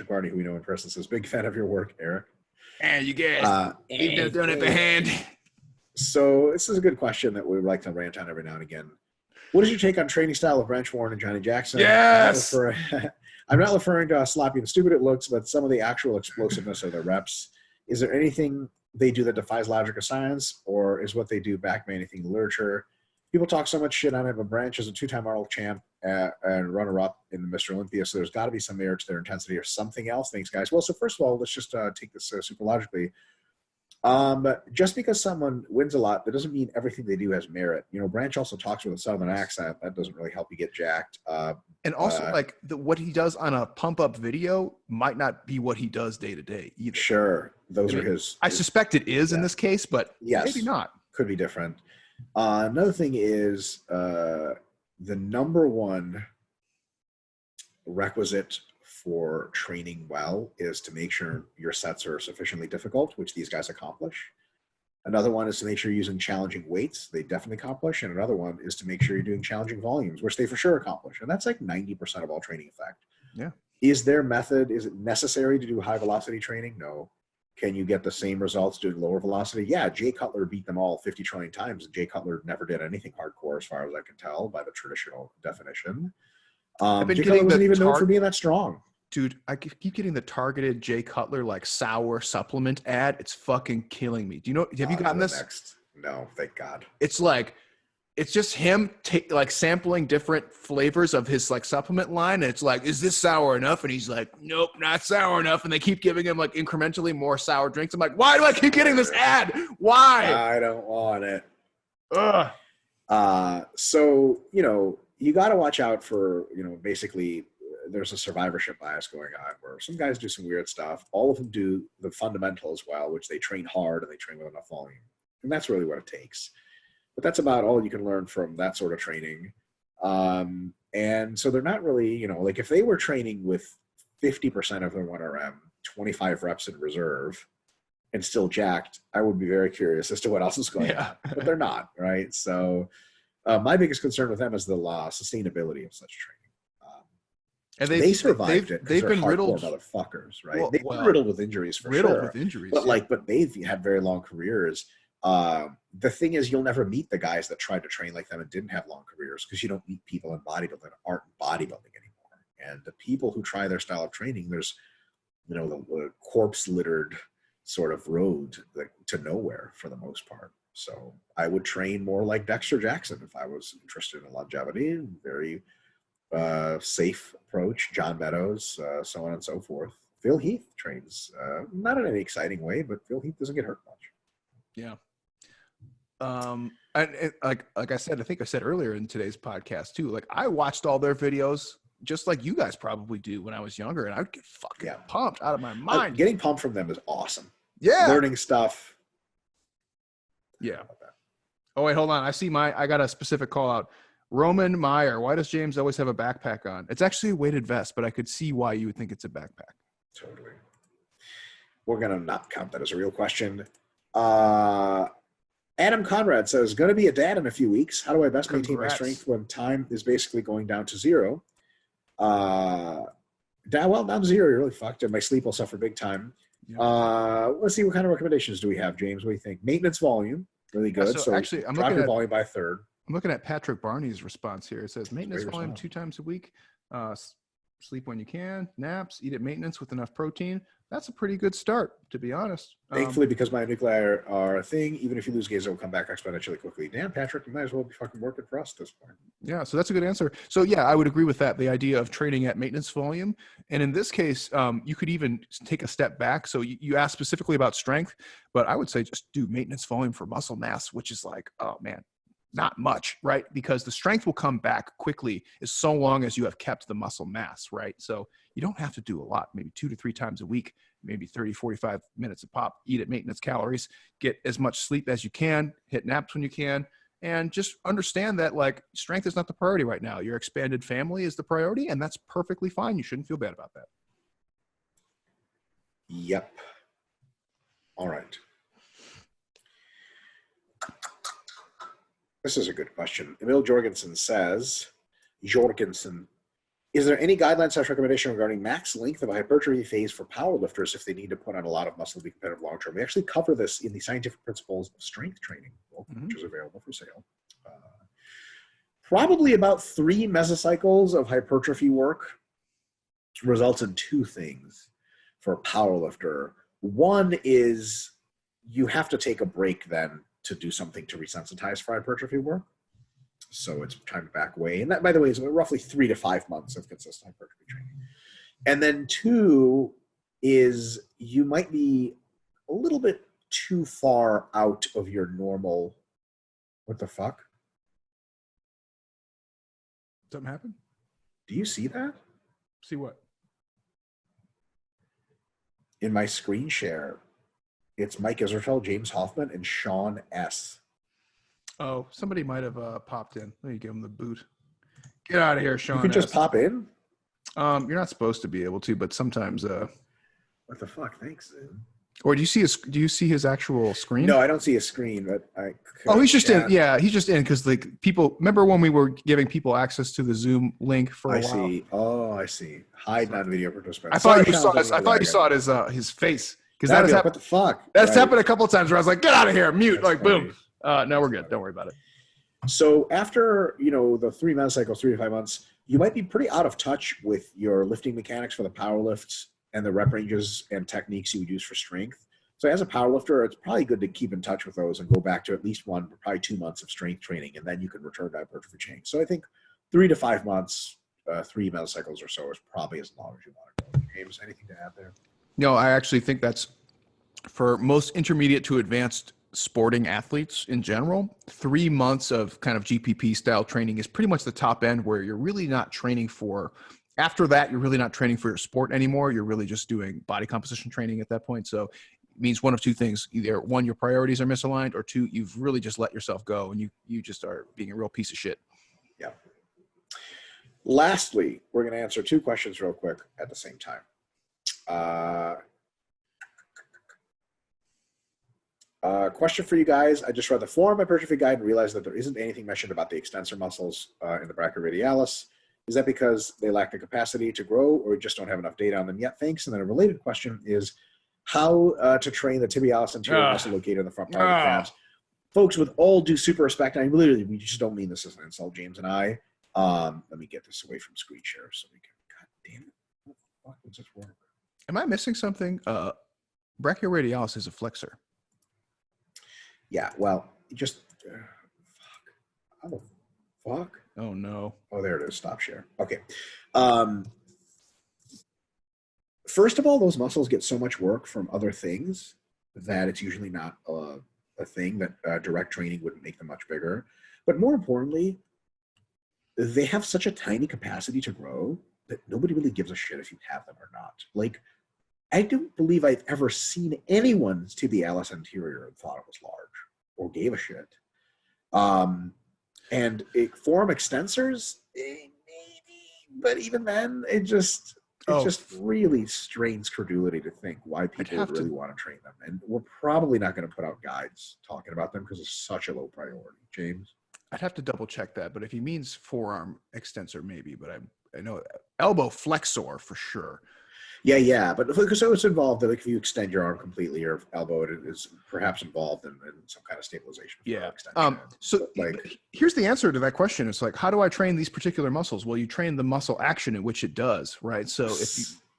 Barney, who we know in person, says, big fan of your work, Eric. And you guys, you've done it by hand. So this is a good question that we would like to rant on every now and again. What is your take on training style of Branch Warren and Johnny Jackson? Yes! I'm not referring to how sloppy and stupid it looks, but some of the actual explosiveness of their reps. Is there anything they do that defies logic or science, or is what they do backman anything in the literature? People talk so much shit on it, but Branch is a two-time Arnold champ and runner-up in the Mr. Olympia, so there's got to be some merit to their intensity or something else. Thanks, guys. Well, so first of all, let's just take this super logically. Just because someone wins a lot, that doesn't mean everything they do has merit. You know, Branch also talks with a southern accent. That doesn't really help you get jacked. And also, what he does on a pump-up video might not be what he does day to day either. Sure, those are his. I suspect it is in this case, but maybe not. Could be different. Another thing is the number one requisite for training well is to make sure your sets are sufficiently difficult, which these guys accomplish. Another one is to make sure you're using challenging weights. They definitely accomplish. And another one is to make sure you're doing challenging volumes, which they for sure accomplish. And that's like 90% of all training effect. Yeah. Is their method, is it necessary to do high velocity training? No. Can you get the same results doing lower velocity? Yeah, Jay Cutler beat them all 50 trillion times. And Jay Cutler never did anything hardcore as far as I can tell by the traditional definition. Jay Cutler wasn't even known for being that strong. Dude, I keep getting the targeted Jay Cutler like sour supplement ad. It's fucking killing me. Do you know? Have you gotten this? No, thank God. It's like, it's just him like sampling different flavors of his like supplement line. And it's like, is this sour enough? And he's like, nope, not sour enough. And they keep giving him like incrementally more sour drinks. I'm like, why do I keep getting this ad? Why? I don't want it. Ugh. So, you know, you got to watch out for, you know, basically there's a survivorship bias going on where some guys do some weird stuff. All of them do the fundamentals well, which they train hard and they train with enough volume. And that's really what it takes. But that's about all you can learn from that sort of training. And so they're not really, you know, like if they were training with 50% of their 1RM, 25 reps in reserve, and still jacked, I would be very curious as to what else is going on. But they're not, right? So my biggest concern with them is the sustainability of such training. And they survived it. They've been riddled motherfuckers, right? Well, they've been riddled with injuries for sure. But they've had very long careers. The thing is, you'll never meet the guys that tried to train like them and didn't have long careers because you don't meet people in bodybuilding that aren't bodybuilding anymore. And the people who try their style of training, there's, you know, the corpse littered sort of road to nowhere for the most part. So I would train more like Dexter Jackson if I was interested in longevity. Very safe approach. John Meadows, so on and so forth. Phil Heath trains not in any exciting way, but Phil Heath doesn't get hurt much. Yeah. And like I said, I think I said earlier in today's podcast too, like I watched all their videos just like you guys probably do when I was younger, and I would get fucking pumped out of my mind. Getting pumped from them is awesome. Yeah. Learning stuff. Yeah. Oh, wait, hold on. I got a specific call out. Roman Meyer, why does James always have a backpack on? It's actually a weighted vest, but I could see why you would think it's a backpack. Totally. We're going to not count that as a real question. Adam Conrad says, going to be a dad in a few weeks. How do I best maintain my strength when time is basically going down to zero? Down to zero, you're really fucked, and my sleep will suffer big time. Yeah. Let's see, what kind of recommendations do we have, James? What do you think? Maintenance volume, really good. So actually, I'm looking at volume by a third. I'm looking at Patrick Barney's response here. It says maintenance volume 2 times a week. sleep when you can, naps, eat at maintenance with enough protein. That's a pretty good start, to be honest. Thankfully, because my nuclei are a thing, even if you lose gains, it will come back exponentially quickly. Damn, Patrick, you might as well be fucking working for us at this point. Yeah, so that's a good answer. So yeah, I would agree with that. The idea of training at maintenance volume. And in this case, you could even take a step back. So you asked specifically about strength, but I would say just do maintenance volume for muscle mass, which is like, oh man, not much, right? Because the strength will come back quickly as so long as you have kept the muscle mass, right? So you don't have to do a lot, maybe 2 to 3 times a week, maybe 30, 45 minutes a pop, eat at maintenance calories, get as much sleep as you can, hit naps when you can, and just understand that like strength is not the priority right now. Your expanded family is the priority, and that's perfectly fine. You shouldn't feel bad about that. Yep. All right. This is a good question. Emil Jorgensen says, is there any guideline/recommendation regarding max length of a hypertrophy phase for powerlifters if they need to put on a lot of muscle to be competitive long term? We actually cover this in the Scientific Principles of Strength Training book, which is available for sale. Probably about 3 mesocycles of hypertrophy work results in 2 things for a powerlifter. One is you have to take a break then to do something to resensitize for hypertrophy work. So it's time to back away. And that, by the way, is roughly 3 to 5 months of consistent hypertrophy training. And then 2 is you might be a little bit too far out of your normal, what the fuck? Something happen? Do you see that? See what? In my screen share, it's Mike Israel, James Hoffman, and Sean S. Oh, somebody might have popped in. Let me give him the boot. Get out of here, Sean. You can just pop in? You're not supposed to be able to, but sometimes. What the fuck? Thanks, dude. Or do you see his actual screen? No, I don't see a screen, but I could. Oh, he's just in. Yeah, he's just in because like people remember when we were giving people access to the Zoom link for a while. I see. Oh, I see. Hide non-video participants. I thought you saw it his face because that has happened. What the fuck? That's happened a couple of times where I was like, "Get out of here, mute!" That's like, funny. boom. No, we're good. Don't worry about it. So after the 3 mesocycles, 3 to 5 months, you might be pretty out of touch with your lifting mechanics for the power lifts and the rep ranges and techniques you would use for strength. So as a powerlifter, it's probably good to keep in touch with those and go back to at least 1, probably 2 months of strength training, and then you can return to hypertrophy training. So I think 3 to 5 months, 3 mesocycles or so is probably as long as you want to go. James, anything to add there? No, I actually think that's for most intermediate to advanced sporting athletes in general. 3 months of kind of GPP style training is pretty much the top end where you're really not training for. After that, you're really not training for your sport anymore. You're really just doing body composition training at that point. So it means one of 2 things. Either 1, your priorities are misaligned, or 2, you've really just let yourself go and you just are being a real piece of shit. Yeah. Lastly, we're going to answer 2 questions real quick at the same time. Question for you guys. I just read the Forum Hypertrophy Guide and realized that there isn't anything mentioned about the extensor muscles in the brachioradialis. Is that because they lack the capacity to grow or just don't have enough data on them yet? Thanks. And then a related question is how to train the tibialis anterior muscle located in the front part of the calves. Folks, with all due super respect, and we just don't mean this as an insult, James and I. Let me get this away from screen share so we can, God damn it. What the fuck does this work? Am I missing something? Brachioradialis is a flexor. Yeah, well, just fuck. How the fuck? Oh no. Oh, there it is. Stop share. Okay. First of all, those muscles get so much work from other things that it's usually not a thing that direct training wouldn't make them much bigger. But more importantly, they have such a tiny capacity to grow that nobody really gives a shit if you have them or not. Like, I don't believe I've ever seen anyone's tibialis anterior and thought it was large or gave a shit. And forum extensors, maybe, but even then, it just really strains credulity to think why people would really want to train them. And we're probably not going to put out guides talking about them because it's such a low priority. James? I'd have to double check that, but if he means forearm extensor, maybe, but I know elbow flexor for sure. Yeah. But so it's involved that, like, if you extend your arm completely, your elbow it is perhaps involved in some kind of stabilization. Yeah. Extension. So like, here's the answer to that question. It's like, how do I train these particular muscles? Well, you train the muscle action in which it does, right? So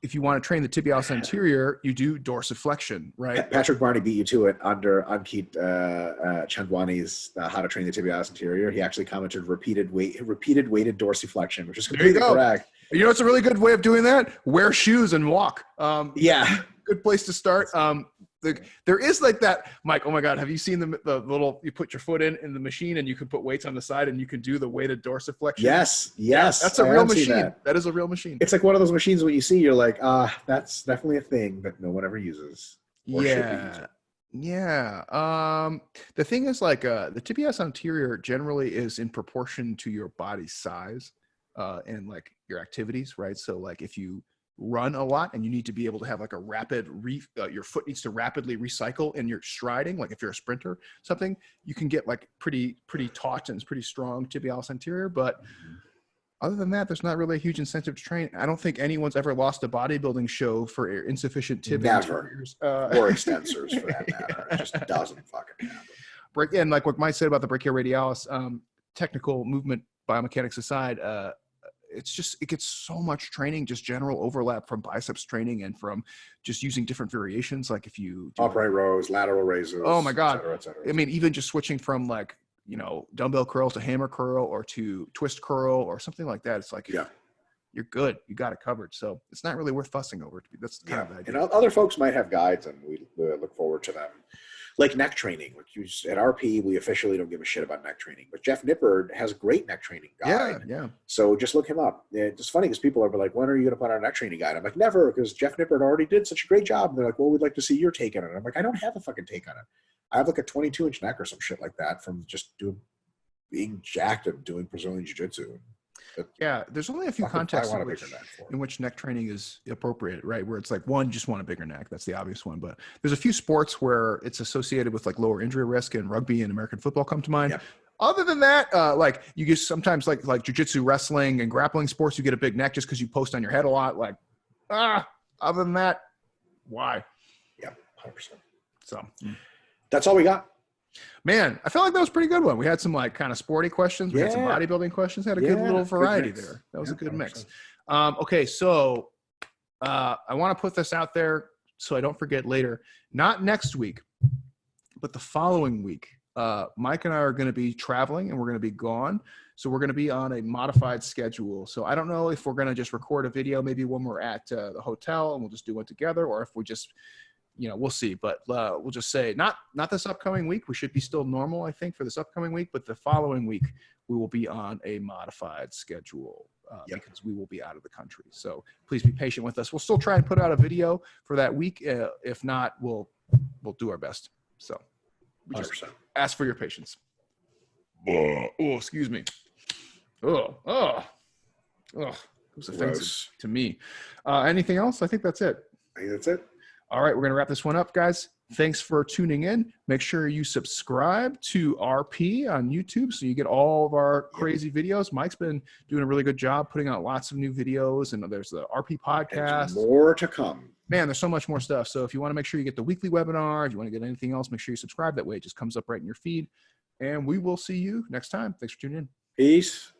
if you want to train the tibialis anterior, you do dorsiflexion, right? Patrick Barney beat you to it under Ankit Chandwani's How to Train the Tibialis Anterior. He actually commented repeated weighted dorsiflexion, which is completely correct. You know, it's a really good way of doing that. Wear shoes and walk. Yeah. Good place to start. There is like that, Mike. Oh my God, have you seen the little? You put your foot in the machine, and you can put weights on the side, and you can do the weighted dorsiflexion. Yes. That's a real machine. That is a real machine. It's like one of those machines when you see, you're like, that's definitely a thing that no one ever uses. Or should be using. Yeah. The thing is, like, the tibialis anterior generally is in proportion to your body size, and like your activities, right? So, like, if you run a lot and you need to be able to have like a rapid your foot needs to rapidly recycle in your striding, like if you're a sprinter, something, you can get like pretty taut and pretty strong tibialis anterior. But other than that, there's not really a huge incentive to train. I don't think anyone's ever lost a bodybuilding show for insufficient tibia anteriors. Or extensors for that matter. It just doesn't fucking happen. And like what Mike said about the brachioradialis, technical movement biomechanics aside, it gets so much training, just general overlap from biceps training and from just using different variations. Like if you do upright rows, lateral raises. Oh my God. Et cetera. I mean, even just switching from like, dumbbell curl to hammer curl or to twist curl or something like that. It's like, you're good. You got it covered. So it's not really worth fussing over. That's kind of the idea. And other folks might have guides, and we look forward to them. Like neck training, at RP, we officially don't give a shit about neck training, but Jeff Nippard has a great neck training guide. Yeah. So just look him up. It's funny because people are like, when are you going to put out a neck training guide? I'm like, never, because Jeff Nippard already did such a great job. And they're like, well, we'd like to see your take on it. I'm like, I don't have a fucking take on it. I have like a 22-inch neck or some shit like that from just being jacked and doing Brazilian Jiu-Jitsu. Yeah, there's only a few contexts in which neck training is appropriate, right? Where it's like, one, just want a bigger neck. That's the obvious one. But there's a few sports where it's associated with like lower injury risk, and rugby and American football come to mind. Yeah. Other than that, like you get sometimes like jiu-jitsu, wrestling, and grappling sports, you get a big neck just because you post on your head a lot. Like, other than that, why? Yeah, 100%. So that's all we got. Man, I felt like that was a pretty good one. We had some like kind of sporty questions. We had some bodybuilding questions. Had a good little variety there. That was a good 100%. Mix. Okay, so I want to put this out there so I don't forget later. Not next week, but the following week. Mike and I are going to be traveling, and we're going to be gone. So we're going to be on a modified schedule. So I don't know if we're going to just record a video maybe when we're at the hotel, and we'll just do it together, or if we just – we'll see, but we'll just say not this upcoming week. We should be still normal, I think, for this upcoming week, but the following week we will be on a modified schedule because we will be out of the country. So please be patient with us. We'll still try and put out a video for that week. If not, we'll do our best. So we just 100%. Ask for your patience. Oh, excuse me. It was offensive to me. Anything else? I think that's it. I think that's it. All right, we're going to wrap this one up, guys. Thanks for tuning in. Make sure you subscribe to RP on YouTube so you get all of our crazy videos. Mike's been doing a really good job putting out lots of new videos, and there's the RP podcast. There's more to come. Man, there's so much more stuff. So if you want to make sure you get the weekly webinar, if you want to get anything else, make sure you subscribe. That way it just comes up right in your feed. And we will see you next time. Thanks for tuning in. Peace.